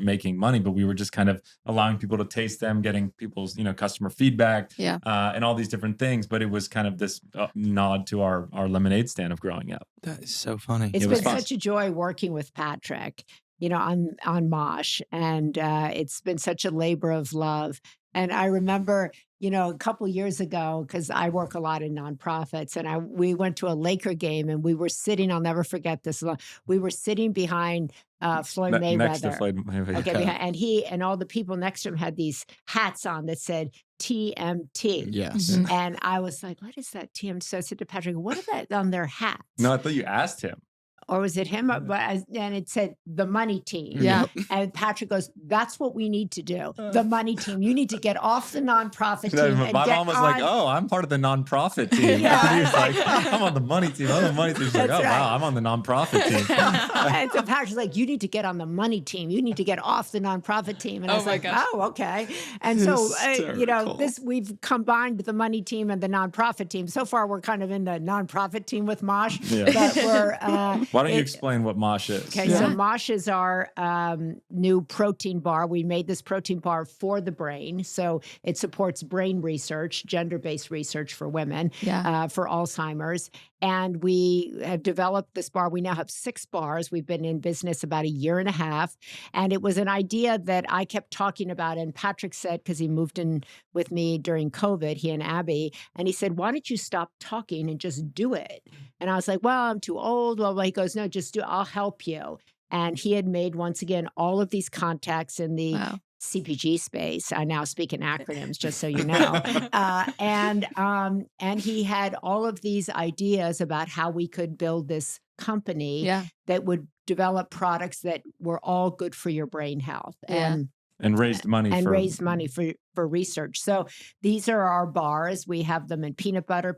making money, but we were just kind of allowing people to taste them, getting people's customer feedback, Yeah. and all these different things. But it was kind of this nod to our lemonade stand of growing up. That is so funny. It's It was been fun. such a joy working with Patrick, on Mosh, and it's been such a labor of love. And I remember, a couple years ago, because I work a lot in nonprofits, and we went to a Laker game, and we were sitting. I'll never forget this. We were sitting behind Floyd Mayweather. Next to Floyd Mayweather. Okay, and he and all the people next to him had these hats on that said TMT. Yes. Mhm. And I was like, "What is that TMT?" So I said to Patrick, "What is that on their hats?" No, I thought you asked him. Or was it him? And it said the money team. Yeah. And Patrick goes, "That's what we need to do. The money team. You need to get off the nonprofit No, team." and my get mom was on. like, "Oh, I'm part of the nonprofit team." Yeah. And he was like, "I'm on the money team. I'm on the money team." She's like, That's "Oh right. wow, I'm on the nonprofit team." And so Patrick's like, "You need to get on the money team. You need to get off the nonprofit team." And I Oh was my like, gosh. "Oh, okay." And so, Hysterical. we've combined the money team and the nonprofit team. So far, we're kind of in the nonprofit team with Mosh. Yeah. But we're, Why don't you explain what Mosh is? Okay, so Mosh is our new protein bar. We made this protein bar for the brain. So it supports brain research, gender-based research for women, Yeah. for Alzheimer's. And we have developed this bar. We now have 6 bars. We've been in business about 1.5 years. And it was an idea that I kept talking about. And Patrick said, because he moved in with me during COVID, he and Abby, and he said, "Why don't you stop talking and just do it?" And I was like, "Well, I'm too old." Well, he goes, "No, just do it. I'll help you." And he had made, once again, all of these contacts in the Wow. CPG space. I now speak in acronyms, just so you know. And he had all of these ideas about how we could build this company Yeah. that would develop products that were all good for your brain health. Yeah. And raised money raised money for research. So these are our bars. We have them in peanut butter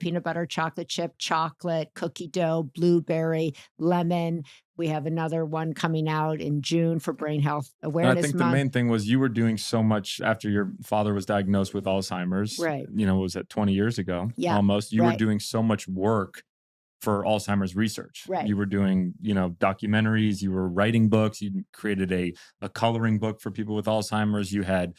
chocolate chip, chocolate, cookie dough, blueberry, lemon. We have another one coming out in June for Brain Health Awareness I think Month. the main thing was you were doing so much after your father was diagnosed with Alzheimer's. Right. Was that 20 years ago? Yeah. Almost. You Right. were doing so much work for Alzheimer's research. Right. You were doing, documentaries, you were writing books, you created a coloring book for people with Alzheimer's, you had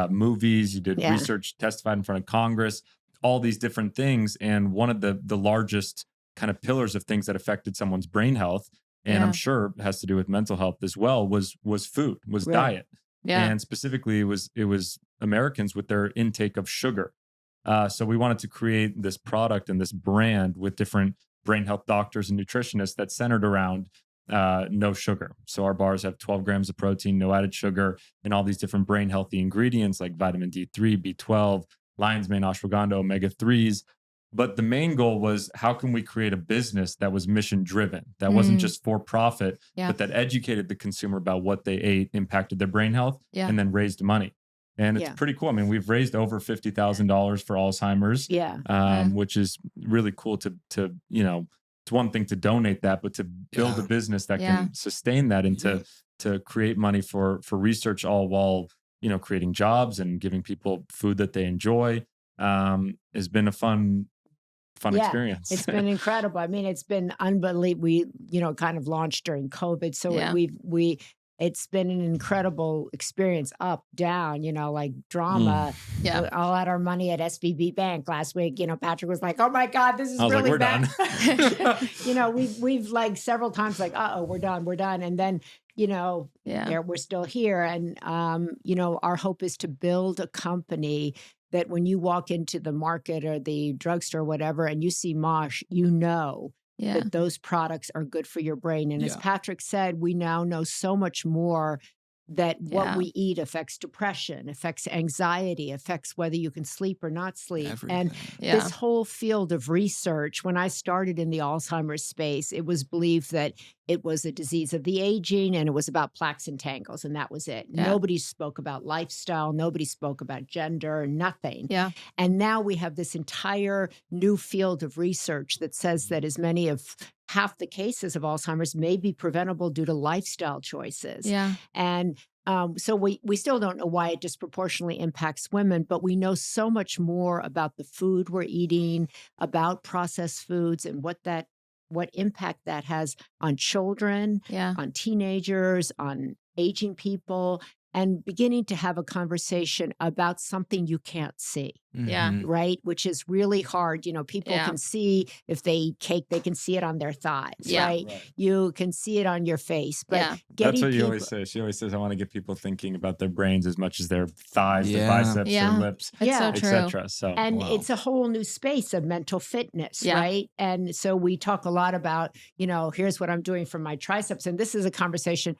movies, you did research, testified in front of Congress, all these different things. And one of the largest kind of pillars of things that affected someone's brain health, and I'm sure has to do with mental health as well, was food, was diet. Yeah. And specifically it was Americans with their intake of sugar. So we wanted to create this product and this brand with different brain health doctors and nutritionists that centered around no sugar. So our bars have 12 grams of protein, no added sugar, and all these different brain healthy ingredients like vitamin D3, B12, lion's mane, ashwagandha, omega-3s. But the main goal was, how can we create a business that was mission driven, that wasn't just for profit, but that educated the consumer about what they ate, impacted their brain health, and then raised money. And it's pretty cool. I mean, we've raised over $50,000 for Alzheimer's, which is really cool to it's one thing to donate that, but to build a business that can sustain that and to create money for research, all while, creating jobs and giving people food that they enjoy, has been a fun experience. It's been incredible. I mean, it's been unbelievable. We, kind of launched during COVID. So it's been an incredible experience, up, down, like drama. Yeah. All had our money at SVB Bank last week. Patrick was like, "Oh my God, this is I was really like, bad." we're done. We've like several times like, we're done. And then, we're still here. And, our hope is to build a company that when you walk into the market or the drugstore or whatever, and you see Mosh, that those products are good for your brain. And as Patrick said, we now know so much more, that what we eat affects depression, affects anxiety, affects whether you can sleep or not sleep. Everything. And this whole field of research, when I started in the Alzheimer's space, it was believed that it was a disease of the aging and it was about plaques and tangles, and that was it. Yeah. Nobody spoke about lifestyle. Nobody spoke about gender, nothing. Yeah. And now we have this entire new field of research that says that as many of half the cases of Alzheimer's may be preventable due to lifestyle choices. Yeah. And so we still don't know why it disproportionately impacts women, but we know so much more about the food we're eating, about processed foods, and what impact that has on children, on teenagers, on aging people, and beginning to have a conversation about something you can't see. Yeah. Right? Which is really hard. People can see, if they eat cake, they can see it on their thighs, right? You can see it on your face. But that's what you always say. She always says, I want to get people thinking about their brains as much as their thighs, their biceps, their lips, It's so true. etc. So, and it's a whole new space of mental fitness, right? And so we talk a lot about, here's what I'm doing for my triceps. And this is a conversation,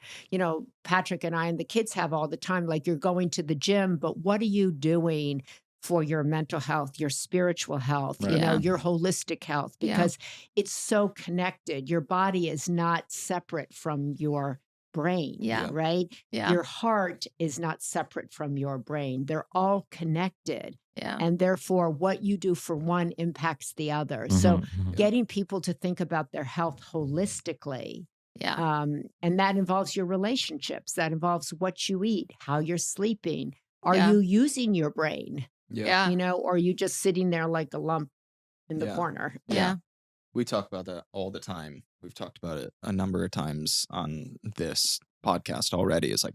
Patrick and I and the kids have all the time. Like, you're going to the gym, but what are you doing for your mental health, your spiritual health, your holistic health, because it's so connected. Your body is not separate from your brain, right? Yeah. Your heart is not separate from your brain. They're all connected. Yeah. And therefore, what you do for one impacts the other. So getting people to think about their health holistically. And that involves your relationships. That involves what you eat, how you're sleeping. Are you using your brain? Yeah. Or are you just sitting there like a lump in the corner? Yeah. We talk about that all the time. We've talked about it a number of times on this podcast already. It's like,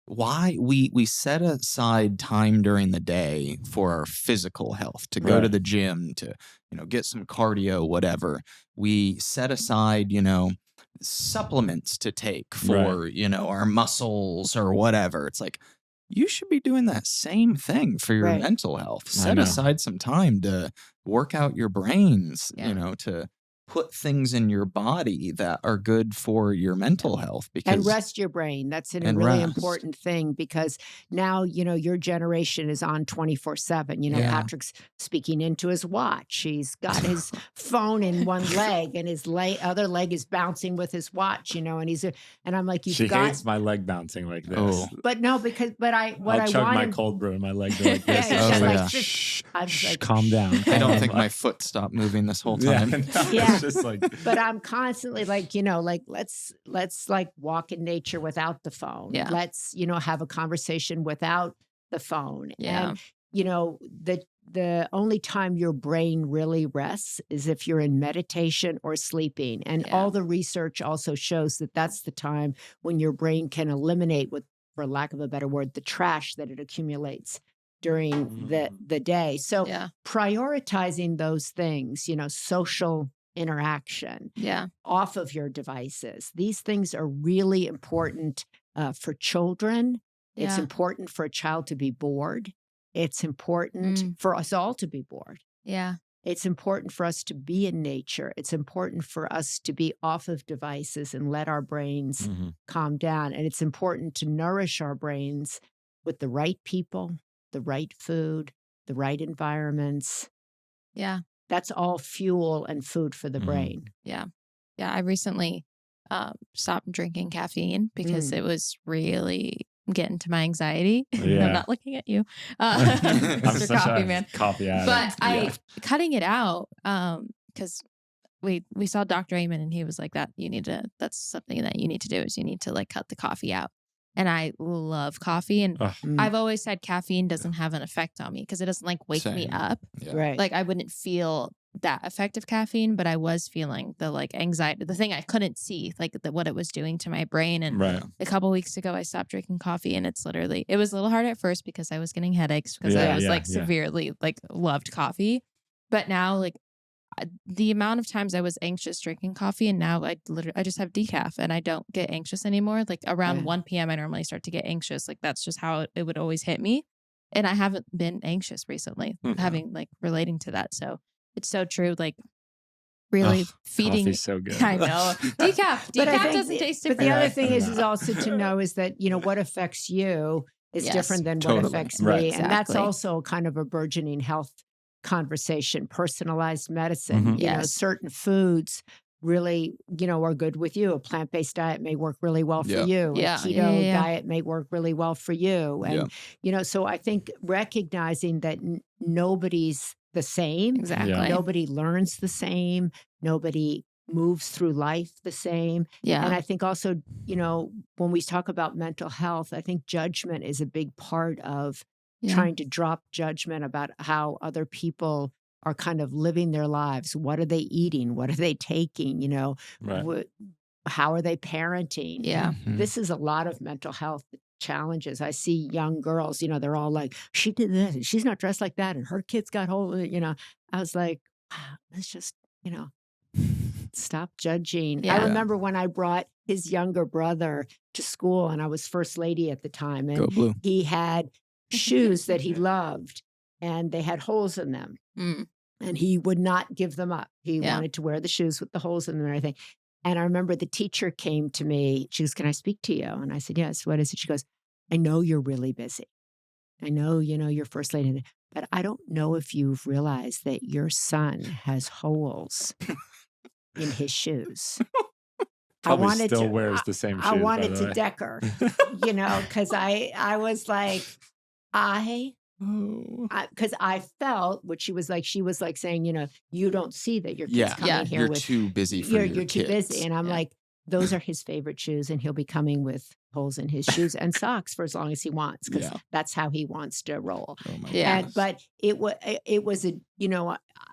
why we set aside time during the day for our physical health, to go to the gym, to, get some cardio, whatever. We set aside, supplements to take for, our muscles or whatever. It's like, you should be doing that same thing for your mental health. Set aside some time to work out your brains, to put things in your body that are good for your mental health. Because And rest your brain. That's a And really rest. important thing, because now, your generation is on 24/7. Yeah. Patrick's speaking into his watch. He's got his phone in one leg and his other leg is bouncing with his watch, and I'm like, She hates my leg bouncing like this. Oh. But no, because, I'll chug want my him, cold brew and my leg go like this. Yeah, It's it's just like, like, just- shh, I was shh, like, calm down. I don't think my foot stopped moving this whole time. Yeah. It's just like, but I'm constantly like, let's like walk in nature without the phone. Yeah. Let's, have a conversation without the phone. Yeah. And, the only time your brain really rests is if you're in meditation or sleeping. And Yeah. all the research also shows that that's the time when your brain can eliminate, for lack of a better word, the trash that it accumulates during the day. So Yeah. prioritizing those things, social interaction Yeah. off of your devices. These things are really important for children. It's Yeah. important for a child to be bored. It's important for us all to be bored. Yeah. It's important for us to be in nature. It's important for us to be off of devices and let our brains calm down. And it's important to nourish our brains with the right people, the right food, the right environments. Yeah. That's all fuel and food for the brain. Yeah. I recently stopped drinking caffeine because it was really getting to my anxiety. Yeah. I'm not looking at you, I'm Mr. such Coffee a Man. coffee addict. But Yeah. cutting it out, because we saw Dr. Amen and he was like, that's something that you need to do, is you need to like cut the coffee out. And I love coffee, and Ugh. I've always said caffeine doesn't have an effect on me because it doesn't like wake me Same. up. Yeah. Right. Like I wouldn't feel that effect of caffeine, but I was feeling the like anxiety, the thing I couldn't see, like what it was doing to my brain. And Right. a couple weeks ago, I stopped drinking coffee, and it was a little hard at first because I was getting headaches because I was severely like loved coffee. But now like the amount of times I was anxious drinking coffee, and now I just have decaf and I don't get anxious anymore. Like around 1 p.m. I normally start to get anxious. Like that's just how it would always hit me. And I haven't been anxious recently, having like relating to that. So it's so true. Like really feeding. Coffee's so good. I know. Decaf But I think doesn't taste But different. the other thing is also to know is that, what affects you is Yes. different than what Totally. affects Right. me. And that's Exactly. also kind of a burgeoning health conversation, personalized medicine. Yes. Certain foods really, are good with you. A plant-based diet may work really well for Yeah. you. Yeah. A keto Yeah. diet may work really well for you. And, so I think recognizing that nobody's the same. Exactly. Yeah. Nobody learns the same. Nobody moves through life the same. Yeah. And I think also, when we talk about mental health, I think judgment is a big part of trying to drop judgment about how other people are kind of living their lives. What are they eating? What are they taking? Right. How are they parenting? Yeah. This is a lot of mental health challenges. I see young girls, they're all like, she did this and she's not dressed like that and her kids got hold of it. I was like, wow, let's just, stop judging. Yeah. I remember when I brought his younger brother to school, and I was first lady at the time, Go and blue. he had shoes that he loved and they had holes in them. Mm. And he would not give them up. He Yeah. wanted to wear the shoes with the holes in them and everything. And I remember the teacher came to me. She goes, "Can I speak to you?" And I said, "Yes, what is it?" She goes, "I know you're really busy. I know, you're first lady, but I don't know if you've realized that your son has holes in his shoes." Probably still wears the same shoes. I by wanted the to way. deck her, because I was like, because I felt what she was like saying, you don't see that your kid's Yeah. coming here You're with, too busy for you're your too kids. busy. And I'm Yeah. like, those are his favorite shoes, and he'll be coming with holes in his shoes and socks for as long as he wants, because Yeah. that's how he wants to roll. Oh my Yeah. And, but it was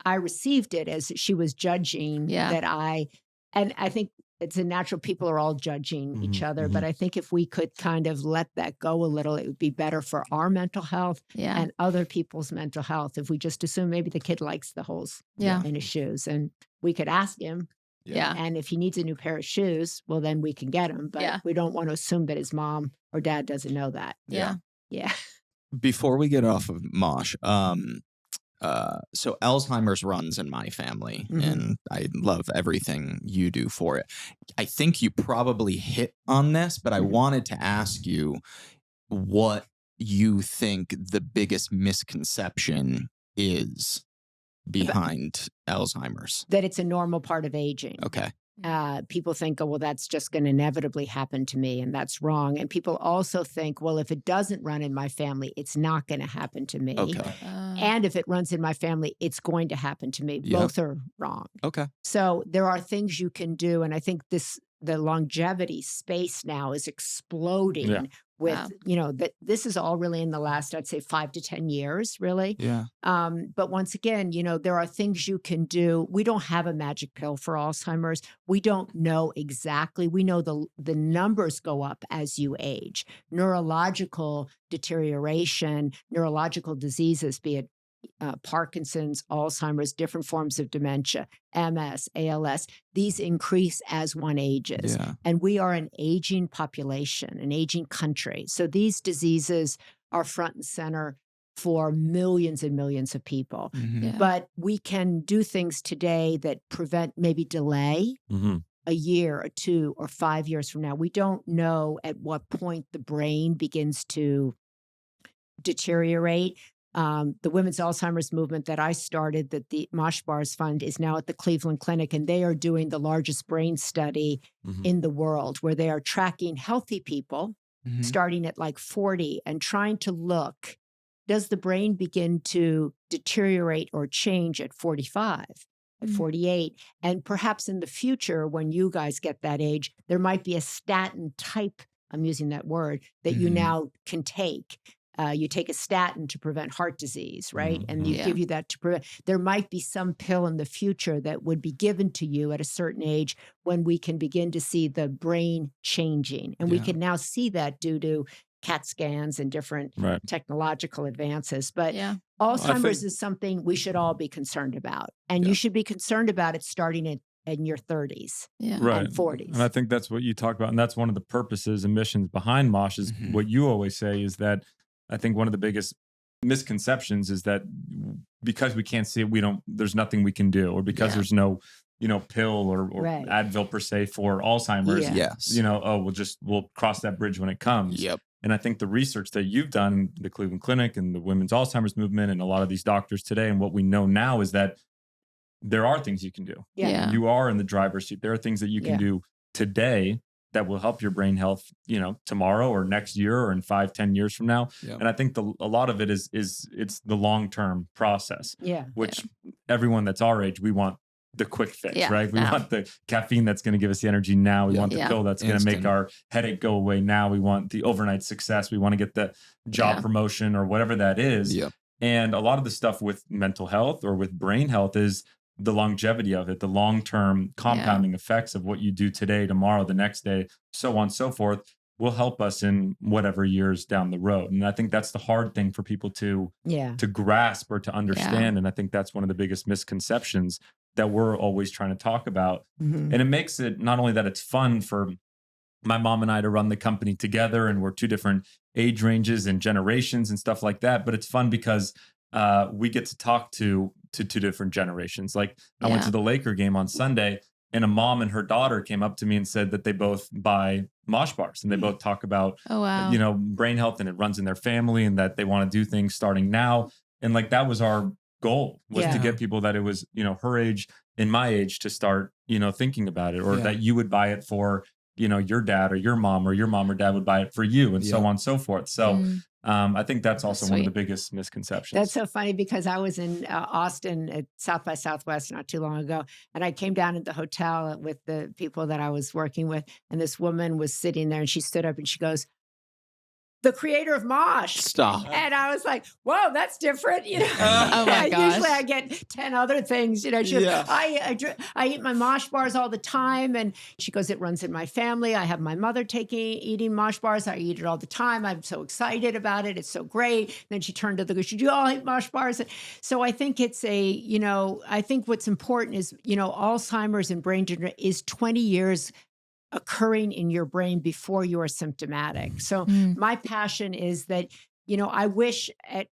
I received it as she was judging Yeah. that and I think it's a natural, people are all judging each other, but I think if we could kind of let that go a little, it would be better for our mental health Yeah. and other people's mental health. If we just assume maybe the kid likes the holes Yeah. in his shoes, and we could ask him, Yeah. and if he needs a new pair of shoes, well, then we can get him. But Yeah. we don't want to assume that his mom or dad doesn't know that. Yeah. Yeah. Before we get off of Mosh, So Alzheimer's runs in my family, and I love everything you do for it. I think you probably hit on this, but I wanted to ask you what you think the biggest misconception is behind Alzheimer's. That it's a normal part of aging. Okay. People think, oh, well, that's just going to inevitably happen to me, and that's wrong. And people also think, well, if it doesn't run in my family, it's not going to happen to me. Okay. And if it runs in my family, it's going to happen to me. Yep. Both are wrong. Okay. So there are things you can do. And I think the longevity space now is exploding with, that this is all really in the last, I'd say 5 to 10 years, really. Yeah. But once again, there are things you can do. We don't have a magic pill for Alzheimer's. We don't know exactly. We know the numbers go up as you age. Neurological deterioration, neurological diseases, be it Parkinson's, Alzheimer's, different forms of dementia, MS, ALS, these increase as one ages. Yeah. And we are an aging population, an aging country. So these diseases are front and center for millions and millions of people. Mm-hmm. But we can do things today that prevent, maybe delay a year or 2 or 5 years from now. We don't know at what point the brain begins to deteriorate. The Women's Alzheimer's movement that I started, that the Mosh Bars Fund, is now at the Cleveland Clinic, and they are doing the largest brain study in the world, where they are tracking healthy people starting at like 40 and trying to look, does the brain begin to deteriorate or change at 45, at 48? And perhaps in the future, when you guys get that age, there might be a statin type, I'm using that word, that you now can take. You take a statin to prevent heart disease, right? And you give you that to prevent. There might be some pill in the future that would be given to you at a certain age when we can begin to see the brain changing. And we can now see that due to CAT scans and different technological advances. But Alzheimer's is something we should all be concerned about. And you should be concerned about it starting in your 30s and 40s. And I think that's what you talk about. And that's one of the purposes and missions behind Mosh is what you always say is that I think one of the biggest misconceptions is that because we can't see it, there's nothing we can do, or because there's no, pill or Advil per se for Alzheimer's. Yes. We'll cross that bridge when it comes. Yep. And I think the research that you've done, the Cleveland Clinic and the Women's Alzheimer's movement and a lot of these doctors today, and what we know now is that there are things you can do. Yeah. You are in the driver's seat. There are things that you can do today that will help your brain health, tomorrow or next year or in 5-10 years from now. Yep. And I think a lot of it is it's the long-term process, which everyone that's our age, we want the quick fix, right? We want the caffeine that's going to give us the energy now. We want the pill that's going to make our headache go away now. We want the overnight success. We want to get the job promotion or whatever that is. Yep. And a lot of the stuff with mental health or with brain health is the longevity of it, the long-term compounding effects of what you do today, tomorrow, the next day, so on and so forth, will help us in whatever years down the road. And I think that's the hard thing for people to grasp or to understand. And I think that's one of the biggest misconceptions that we're always trying to talk about. And it makes it not only that it's fun for my mom and I to run the company together, and we're 2 different age ranges and generations and stuff like that, but it's fun because we get to talk to 2 different generations. Like I went to the Laker game on Sunday, and a mom and her daughter came up to me and said that they both buy Mosh bars, and they both talk about, brain health, and it runs in their family, and that they want to do things starting now. And like, that was our goal, was to get people that it was, her age and my age to start, thinking about it, or that you would buy it for, your dad or your mom or dad would buy it for you, and so on and so forth. So I think that's also one of the biggest misconceptions. That's so funny, because I was in Austin at South by Southwest not too long ago, and I came down at the hotel with the people that I was working with, and this woman was sitting there, and she stood up and she goes, "The creator of Mosh." Stop. And I was like, whoa, that's different. Oh my gosh. Usually I get 10 other things. She goes, I eat my Mosh bars all the time. And she goes, it runs in my family. I have my mother eating Mosh bars. I eat it all the time. I'm so excited about it. It's so great. And then she turned to the, should you all eat Mosh bars? So I think it's I think what's important is, Alzheimer's and brain degeneration is 20 years occurring in your brain before you are symptomatic. So my passion is that, I wish at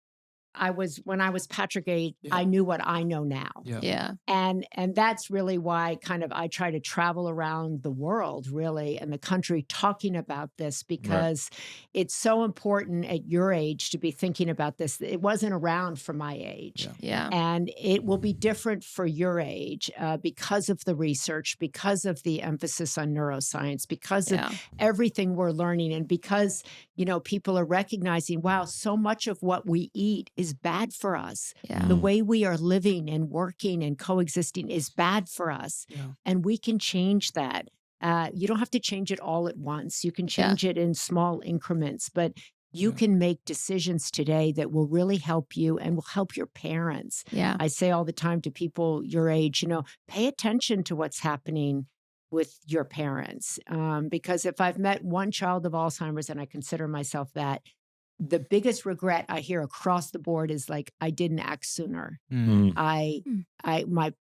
when I was Patrick age, Yeah. I knew what I know now. Yeah. Yeah. And that's really why kind of I try to travel around the world really and the country talking about this, because it's so important at your age to be thinking about this. It wasn't around for my age. Yeah. And it will be different for your age because of the research, because of the emphasis on neuroscience, because of everything we're learning, and because, you know, people are recognizing, wow, so much of what we eat is bad for us. Yeah. The way we are living and working and coexisting is bad for us. Yeah. And we can change that. You don't have to change it all at once. You can change it in small increments, but you can make decisions today that will really help you and will help your parents. Yeah. I say all the time to people your age, you know, pay attention to what's happening with your parents. Because if I've met one child of Alzheimer's, and I consider myself that, the biggest regret I hear across the board is like, I didn't act sooner. My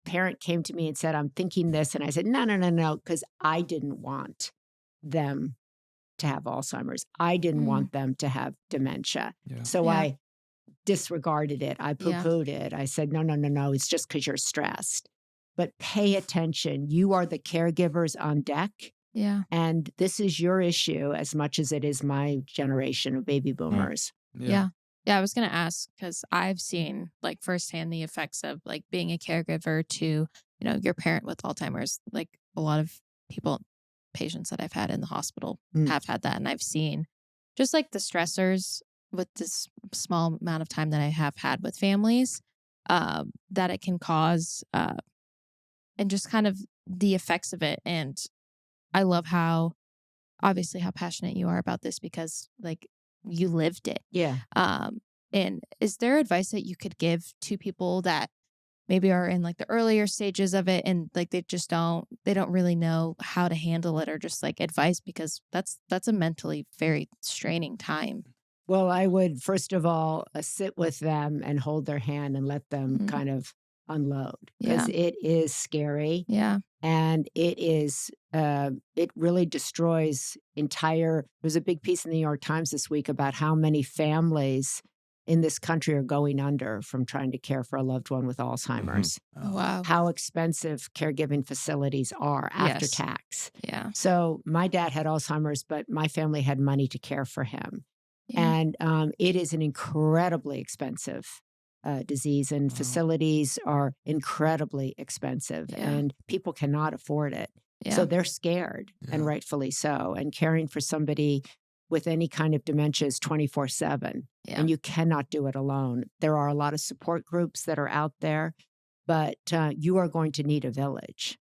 parent came to me and said, I'm thinking this. And I said, no, because I didn't want them to have Alzheimer's. I didn't want them to have dementia. Yeah. So I disregarded it. I poo-pooed it. I said, no, it's just because you're stressed. But pay attention. You are the caregivers on deck. Yeah. And this is your issue as much as it is my generation of baby boomers. Yeah. I was going to ask, because I've seen like firsthand the effects of like being a caregiver to, you know, your parent with Alzheimer's. Like a lot of patients that I've had in the hospital have had that. And I've seen just like the stressors with this small amount of time that I have had with families that it can cause and just kind of the effects of it. And I love how passionate you are about this, because like you lived it. Yeah. And is there advice that you could give to people that maybe are in like the earlier stages of it and like they don't really know how to handle it, or just like advice, because that's a mentally very straining time? Well, I would first of all sit with them and hold their hand and let them kind of unload, because it is scary. Yeah. And it is, it really destroys there's a big piece in the New York Times this week about how many families in this country are going under from trying to care for a loved one with Alzheimer's. Oh, wow. How expensive caregiving facilities are after tax. Yeah. So my dad had Alzheimer's, but my family had money to care for him. Yeah. And it is an incredibly expensive disease, and facilities are incredibly expensive, and people cannot afford it. So they're scared, and rightfully so. And caring for somebody with any kind of dementia is 24/7, and you cannot do it alone. There are a lot of support groups that are out there, but you are going to need a village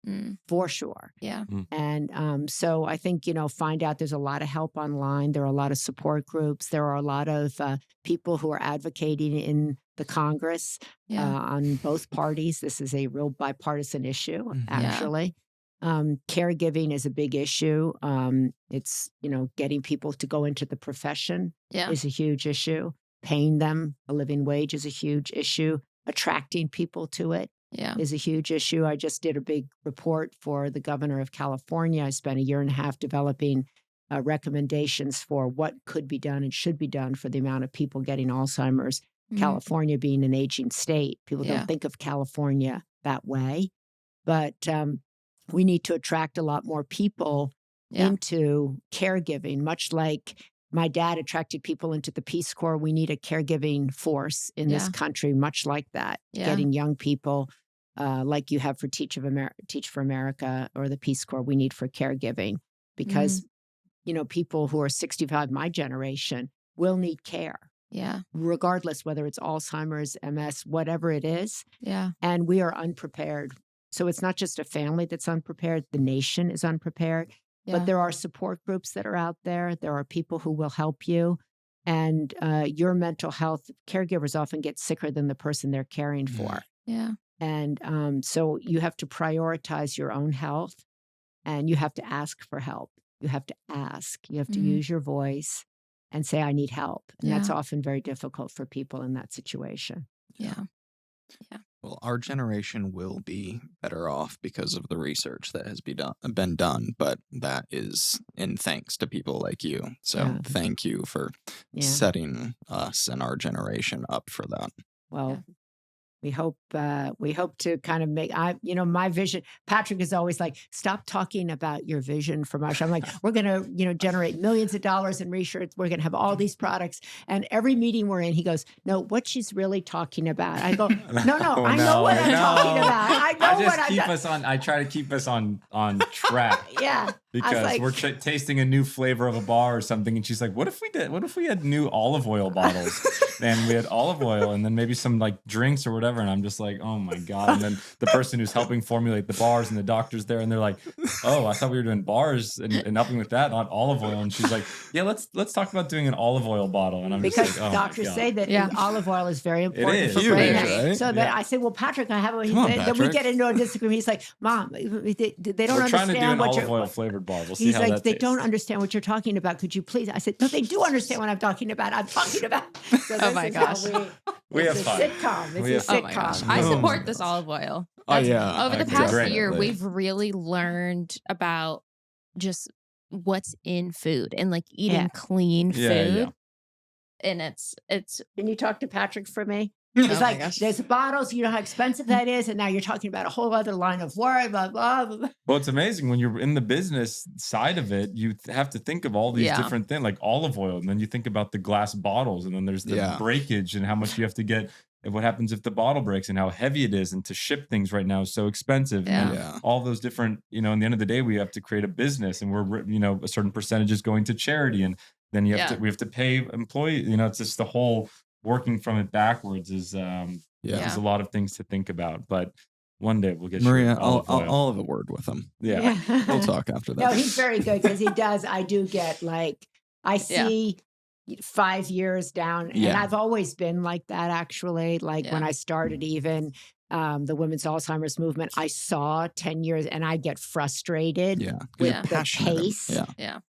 for sure. Yeah. And so I think, you know, find out there's a lot of help online. There are a lot of support groups. There are a lot of people who are advocating in the Congress on both parties. This is a real bipartisan issue, actually. Caregiving is a big issue. It's, you know, getting people to go into the profession is a huge issue. Paying them a living wage is a huge issue. Attracting people to it is a huge issue. I just did a big report for the governor of California. I spent a year and a half developing recommendations for what could be done and should be done for the amount of people getting Alzheimer's. California being an aging state, people don't think of California that way. But we need to attract a lot more people into caregiving, much like my dad attracted people into the Peace Corps. We need a caregiving force in this country, much like that, getting young people like you have for Teach for America or the Peace Corps, we need for caregiving, because, you know, people who are 65, my generation, will need care. Yeah. Regardless whether it's Alzheimer's, MS, whatever it is. Yeah. And we are unprepared. So it's not just a family that's unprepared, the nation is unprepared. Yeah. But there are support groups that are out there. There are people who will help you. And your mental health, caregivers often get sicker than the person they're caring for. Yeah. And so you have to prioritize your own health, and you have to ask for help. You have to ask. You have to use your voice and say, I need help. And that's often very difficult for people in that situation. Yeah. Well, our generation will be better off because of the research that has been done, but that is in thanks to people like you. So Yeah. thank you for setting us and our generation up for that. Well, we hope to kind of make, my vision. Patrick is always like, stop talking about your vision for Mosh. I'm like, we're going to, generate millions of dollars in research. We're going to have all these products. And every meeting we're in, he goes, no, what she's really talking about. I go, no, I know what I'm talking about. I know what I'm I try to keep us on track. Yeah. Because like, we're tasting a new flavor of a bar or something. And she's like, what if we had new olive oil bottles? And we had olive oil and then maybe some like drinks or whatever. And I'm just like, oh my God. And then the person who's helping formulate the bars and the doctor's there and they're like, oh, I thought we were doing bars and helping with that, not olive oil. And she's like, yeah, let's talk about doing an olive oil bottle. And I'm because just like, oh doctors say that olive oil is very important for Huge, brain right? health. So that I said, well, Patrick, I have then we get into a disagreement. He's like, Mom, they don't we're understand trying to do an what olive oil flavored bar. We'll see he's how like, that they tastes. don't understand what you're talking about. Could you please? I said, no, they do understand what I'm talking about. So Oh my gosh. We have it's a fun. sitcom. It's a Oh my gosh. sitcom. I Oh my support this gosh. olive oil. Oh, yeah. Over the Okay, past great. year, we've really learned about just what's in food and like eating clean food. Yeah. And it's Can you talk to Patrick for me? Oh He's my like, gosh. there's bottles, you know how expensive that is, and now you're talking about a whole other line of work, blah, blah, blah. Well, it's amazing when you're in the business side of it, you have to think of all these different things like olive oil. And then you think about the glass bottles and then there's the breakage and how much you have to get and what happens if the bottle breaks and how heavy it is. And to ship things right now is so expensive. And then all those different, in the end of the day, we have to create a business and we're, a certain percentage is going to charity. And then we have to pay employees, it's just the whole working from it backwards is, there's a lot of things to think about, but one day we'll get Maria, I'll have a word with him. Yeah. We'll talk after that. No, he's very good because I do get like, I see 5 years down and I've always been like that actually. Like when I started even the women's Alzheimer's movement, I saw 10 years and I get frustrated with the pace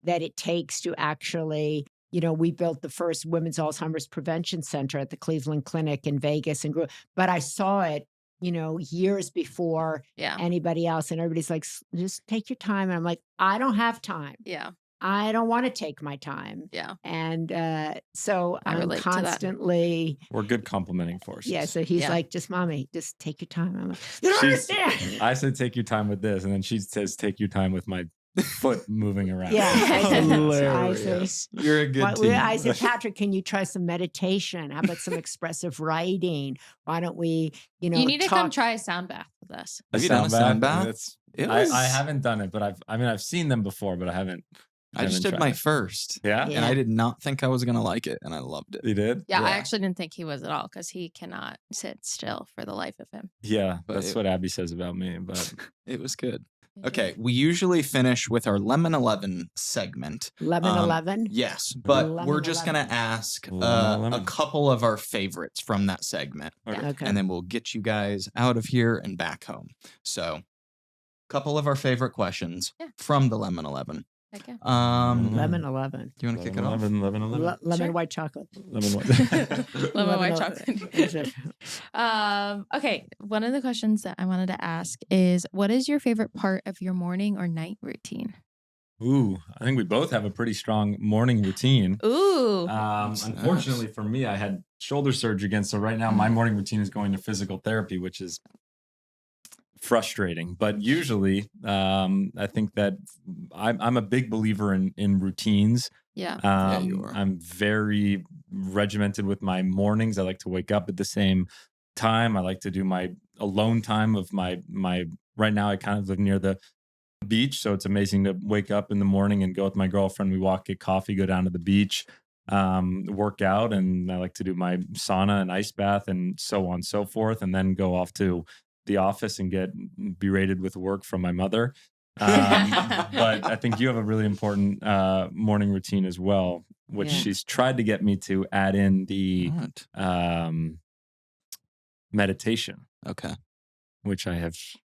that it takes to actually, we built the first women's Alzheimer's prevention center at the Cleveland Clinic in Vegas and grew, but I saw it, years before anybody else. And everybody's like, just take your time. And I'm like, I don't have time. Yeah. I don't want to take my time. Yeah. And so I'm relate to constantly. We're good complimenting forces. Yeah. So he's like, just mommy, just take your time. I'm like, you don't understand. I said, take your time with this. And then she says, take your time with my foot moving around. Yeah. Hilarious. You're a good team. I said, Patrick, can you try some meditation? How about some expressive writing? Why don't we, you need to come try a sound bath with us. Have you done a sound bath? I haven't done it, but I've seen them before, but I haven't. I just did my first. Yeah? And I did not think I was going to like it, and I loved it. You did? Yeah, I actually didn't think he was at all because he cannot sit still for the life of him. Yeah, that's what Abby says about me, but it was good. Okay, we usually finish with our Lemon 11 segment. Lemon 11? Yes, but we're just going to ask a couple of our favorites from that segment. Okay. And then we'll get you guys out of here and back home. So, a couple of our favorite questions from the Lemon 11. Okay. Lemon 11. Do you want to kick it off? Lemon white chocolate. Lemon white. Lemon white chocolate. Okay. One of the questions that I wanted to ask is, what is your favorite part of your morning or night routine? Ooh, I think we both have a pretty strong morning routine. Ooh. Unfortunately for me, I had shoulder surgery again. So right now my morning routine is going to physical therapy, which is frustrating. But usually I think that I'm a big believer in routines. Yeah. You are. I'm very regimented with my mornings. I like to wake up at the same time. I like to do my alone time of my right now I kind of live near the beach, so it's amazing to wake up in the morning and go with my girlfriend. We walk, get coffee, go down to the beach, work out, and I like to do my sauna and ice bath and so on and so forth, and then go off to the office and get berated with work from my mother. But I think you have a really important morning routine as well, which she's tried to get me to add in the meditation. Okay. Which I have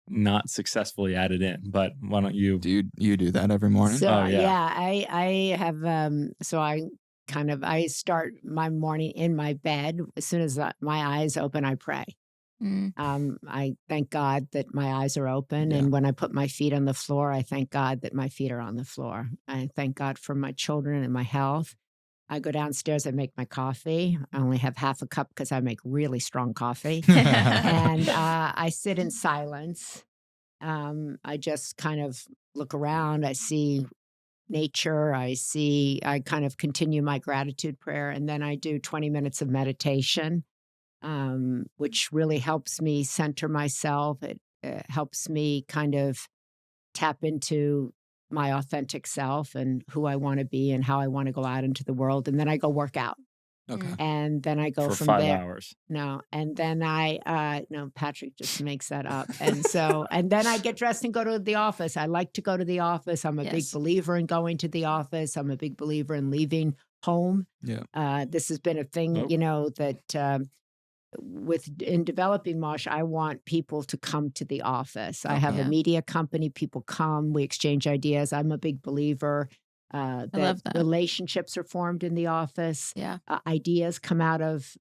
not successfully added in, but why don't you? Do you do that every morning? So, yeah. I have, I start my morning in my bed. As soon as my eyes open, I pray. I thank God that my eyes are open. And when I put my feet on the floor, I thank God that my feet are on the floor. I thank God for my children and my health. I go downstairs, I make my coffee. I only have half a cup because I make really strong coffee. And I sit in silence. I just kind of look around. I see nature. I kind of continue my gratitude prayer. And then I do 20 minutes of meditation, which really helps me center myself. It helps me kind of tap into my authentic self and who I want to be and how I want to go out into the world. And then I go work out. Okay. And then I go For from 5 there. hours. No. And then no, Patrick just makes that up. And then I get dressed and go to the office. I like to go to the office. I'm a big believer in going to the office. I'm a big believer in leaving home. Yeah. This has been a thing, that in developing Mosh, I want people to come to the office. I have a media company. People come, we exchange ideas. I'm a big believer that relationships are formed in the office. Yeah. Ideas come out of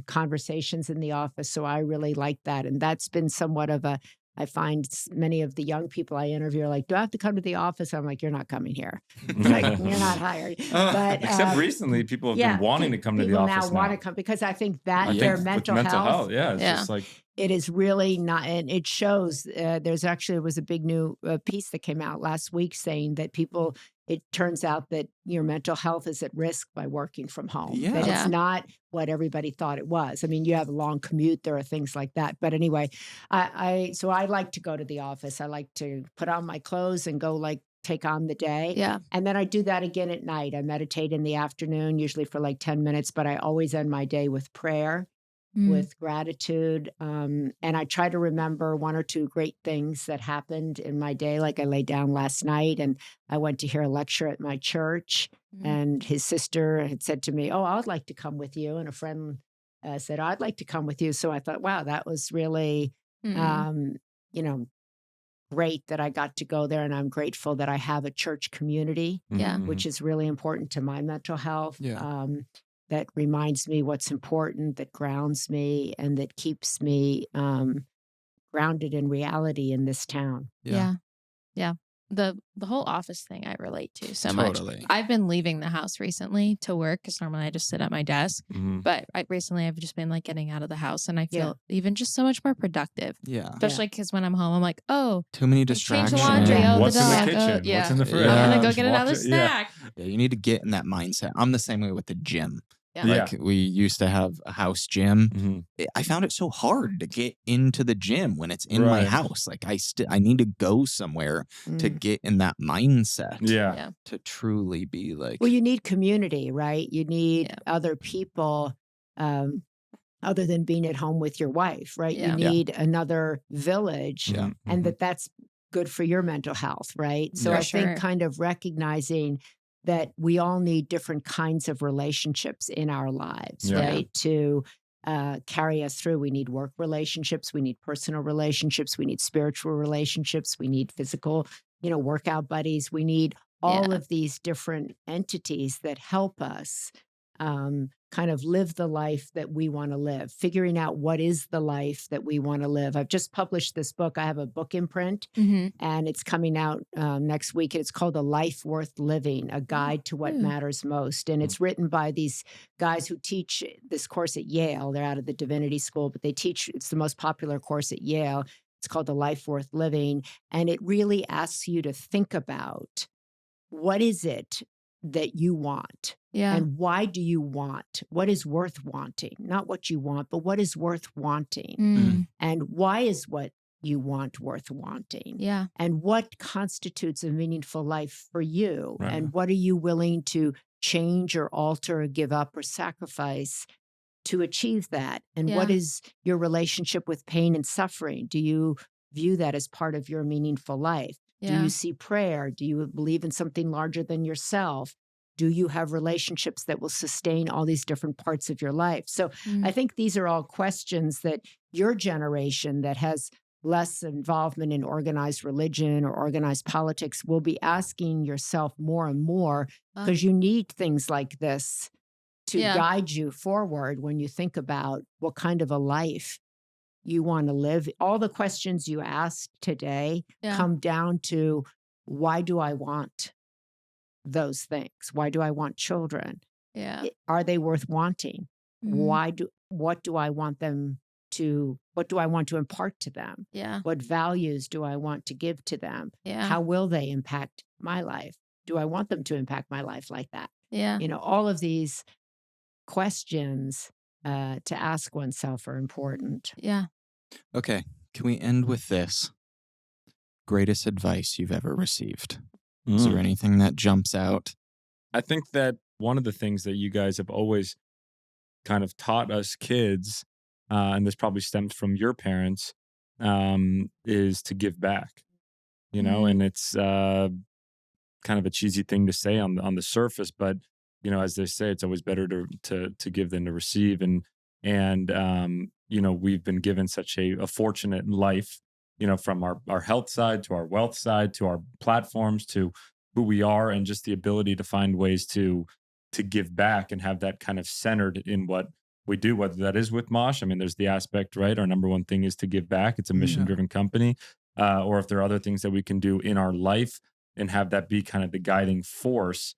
conversations in the office. So I really like that. And that's been somewhat of I find many of the young people I interview are like, do I have to come to the office? I'm like, you're not coming here. Like, you're not hired. But except recently, people have been wanting to come to the office now. Want to come because I think that their mental health. It's just like it is really not, and it shows. There was a big new piece that came out last week saying that it turns out that your mental health is at risk by working from home. Yeah. That it's not what everybody thought it was. I mean, you have a long commute, there are things like that. But anyway, so I like to go to the office. I like to put on my clothes and go take on the day. Yeah. And then I do that again at night. I meditate in the afternoon, usually for 10 minutes, but I always end my day with prayer. With gratitude. And I try to remember one or two great things that happened in my day. Like I laid down last night and I went to hear a lecture at my church and his sister had said to me, oh, I would like to come with you. And a friend said, I'd like to come with you. So I thought, wow, that was really, great that I got to go there. And I'm grateful that I have a church community, which is really important to my mental health. Yeah. That reminds me what's important, that grounds me, and that keeps me grounded in reality in this town. Yeah. The whole office thing I relate to so much. I've been leaving the house recently to work because normally I just sit at my desk. But recently I've just been getting out of the house and I feel even just so much more productive. Yeah. Especially because when I'm home, I'm like, oh, too many distractions. Change the laundry. What's the in the dog. kitchen? What's in the fridge? I'm going to go get another snack. Yeah, you need to get in that mindset. I'm the same way with the gym. Yeah. We used to have a house gym. I found it so hard to get into the gym when it's in my house. I need to go somewhere to get in that mindset. Yeah. To truly be well, you need community, right? You need other people other than being at home with your wife, right? You need another village and that's good for your mental health, right? So I think kind of recognizing that we all need different kinds of relationships in our lives, right? To carry us through. We need work relationships. We need personal relationships. We need spiritual relationships. We need physical, workout buddies. We need all of these different entities that help us kind of live the life that we want to live, figuring out what is the life that we want to live. I've just published this book. I have a book imprint and it's coming out next week. It's called A Life Worth Living, A Guide to What Matters Most. And it's written by these guys who teach this course at Yale. They're out of the Divinity School, but it's the most popular course at Yale. It's called A Life Worth Living. And it really asks you to think about what is it that you want? Yeah. And why do you want? What is worth wanting? Not what you want, but what is worth wanting? And why is what you want worth wanting? Yeah. And what constitutes a meaningful life for you? Right. And what are you willing to change or alter or give up or sacrifice to achieve that? And what is your relationship with pain and suffering? Do you view that as part of your meaningful life? Do you see prayer? Do you believe in something larger than yourself? Do you have relationships that will sustain all these different parts of your life? So I think these are all questions that your generation that has less involvement in organized religion or organized politics will be asking yourself more and more because you need things like this to guide you forward when you think about what kind of a life you want to live. All the questions you asked today come down to, why do I want those things? Why do I want children? Yeah. Are they worth wanting? Mhm. What do I want to impart to them? Yeah. What values do I want to give to them? Yeah. How will they impact my life? Do I want them to impact my life like that? Yeah. All of these questions to ask oneself are important. Yeah. Okay. Can we end with this? Greatest advice you've ever received? Is there anything that jumps out? I think that one of the things that you guys have always kind of taught us kids, and this probably stems from your parents, is to give back. And it's kind of a cheesy thing to say on the surface, but as they say, it's always better to give than to receive. And we've been given such a fortunate life, from our health side to our wealth side to our platforms to who we are, and just the ability to find ways to give back and have that kind of centered in what we do, whether that is with Mosh. I mean, there's the aspect, right? Our number one thing is to give back. It's a mission-driven company. Or if there are other things that we can do in our life and have that be kind of the guiding force,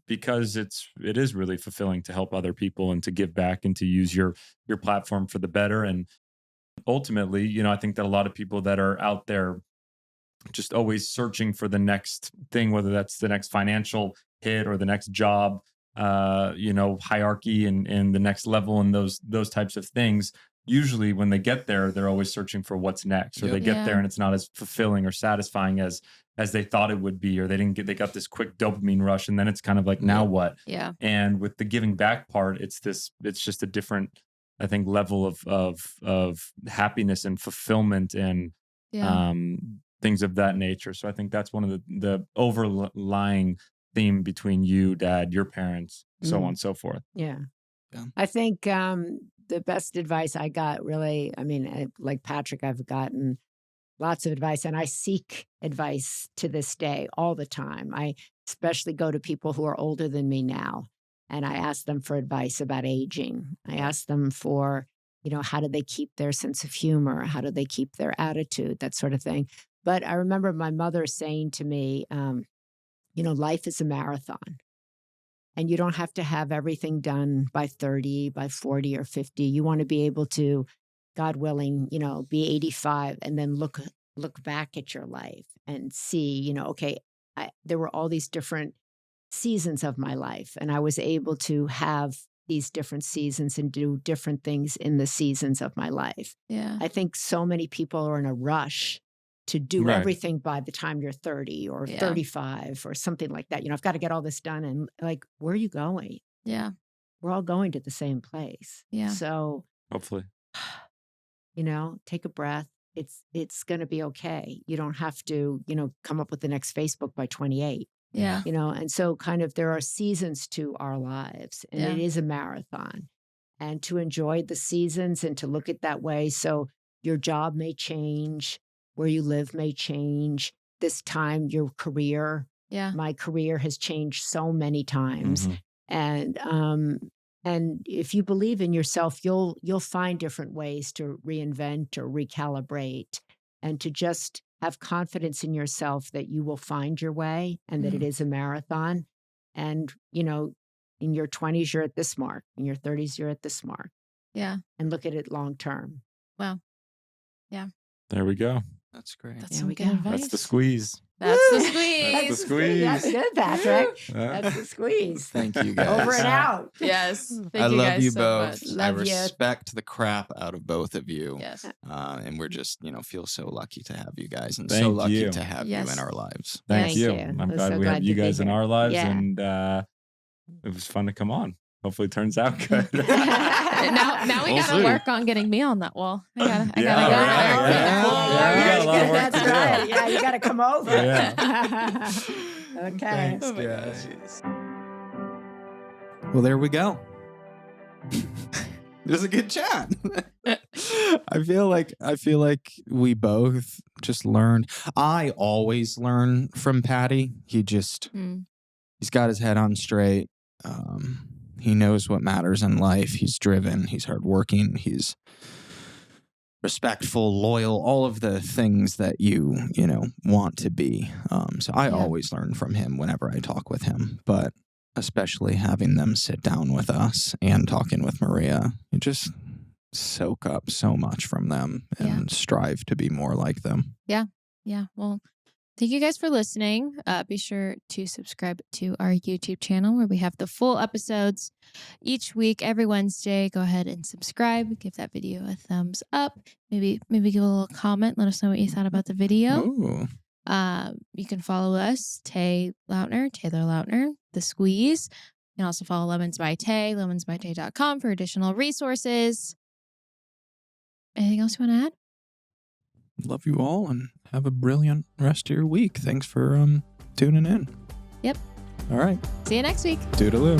because it is really fulfilling to help other people and to give back and to use your platform for the better. And ultimately, I think that a lot of people that are out there just always searching for the next thing, whether that's the next financial hit or the next job, hierarchy and the next level and those types of things. Usually when they get there, they're always searching for what's next, or they get there and it's not as fulfilling or satisfying as they thought it would be, or they got this quick dopamine rush. And then it's kind of like, now what? Yeah. And with the giving back part, it's just a different, I think, level of happiness and fulfillment and things of that nature. So I think that's one of the overlying theme between you, Dad, your parents, so on and so forth. Yeah. I think the best advice I got, really, like Patrick, I've gotten lots of advice, and I seek advice to this day all the time. I especially go to people who are older than me now, and I ask them for advice about aging. I ask them for, how do they keep their sense of humor? How do they keep their attitude? That sort of thing. But I remember my mother saying to me, life is a marathon. And you don't have to have everything done by 30, by 40 or 50. You want to be able to, God willing, be 85 and then look back at your life and see, okay, there were all these different seasons of my life, and I was able to have these different seasons and do different things in the seasons of my life. Yeah. I think so many people are in a rush to do everything by the time you're 30 or 35 or something like that. I've got to get all this done. And like, where are you going? Yeah. We're all going to the same place. Yeah. So hopefully, take a breath. It's going to be okay. You don't have to, come up with the next Facebook by 28. Yeah. And so kind of there are seasons to our lives, and it is a marathon, and to enjoy the seasons and to look at that way. So your job may change. Where you live may change. This time, your career. Yeah. My career has changed so many times. And if you believe in yourself, you'll find different ways to reinvent or recalibrate, and to just have confidence in yourself that you will find your way and that it is a marathon. And, in your 20s, you're at this mark. In your 30s, you're at this mark. Yeah. And look at it long term. Wow. Yeah. There we go. That's great. That's some good advice. That's the squeeze. That's the squeeze. That's the squeeze. That's good, Patrick. That's the squeeze. Thank you, guys. Over and out. Yes. Thank I you love guys you so both. much. I Love you. respect the crap out of both of you. Yes. And we're just, feel so lucky to have you guys, and so Thank lucky you. to have you in our lives. Thank you. you. I'm We're glad so we have glad you to be guys in here. our lives, Yeah. and it was fun to come on. Hopefully it turns out good. Now we We'll gotta see. work on getting me on that wall. I gotta Yeah, go right. there. Yeah. You got a lot of work That's to do. right. Yeah, you got to come over. Yeah. Okay. Thanks, Oh my guys. Well, there we go. It was a good chat. I feel like we both just learned. I always learn from Patty. He's got his head on straight. He knows what matters in life. He's driven. He's hardworking. He's respectful, loyal, all of the things that you want to be. So I always learn from him whenever I talk with him, but especially having them sit down with us and talking with Maria, you just soak up so much from them and strive to be more like them. Yeah. Well, thank you guys for listening. Be sure to subscribe to our YouTube channel where we have the full episodes each week, every Wednesday. Go ahead and subscribe. Give that video a thumbs up. Maybe give a little comment. Let us know what you thought about the video. Ooh. You can follow us, Taylor Lautner, The Squeeze. You can also follow Lemons by Tay, lemonsbytay.com for additional resources. Anything else you want to add? Love you all and have a brilliant rest of your week. Thanks for tuning in. Yep. All right. See you next week. Toodaloo.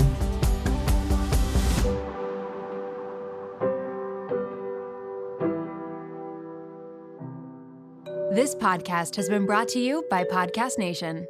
This podcast has been brought to you by Podcast Nation.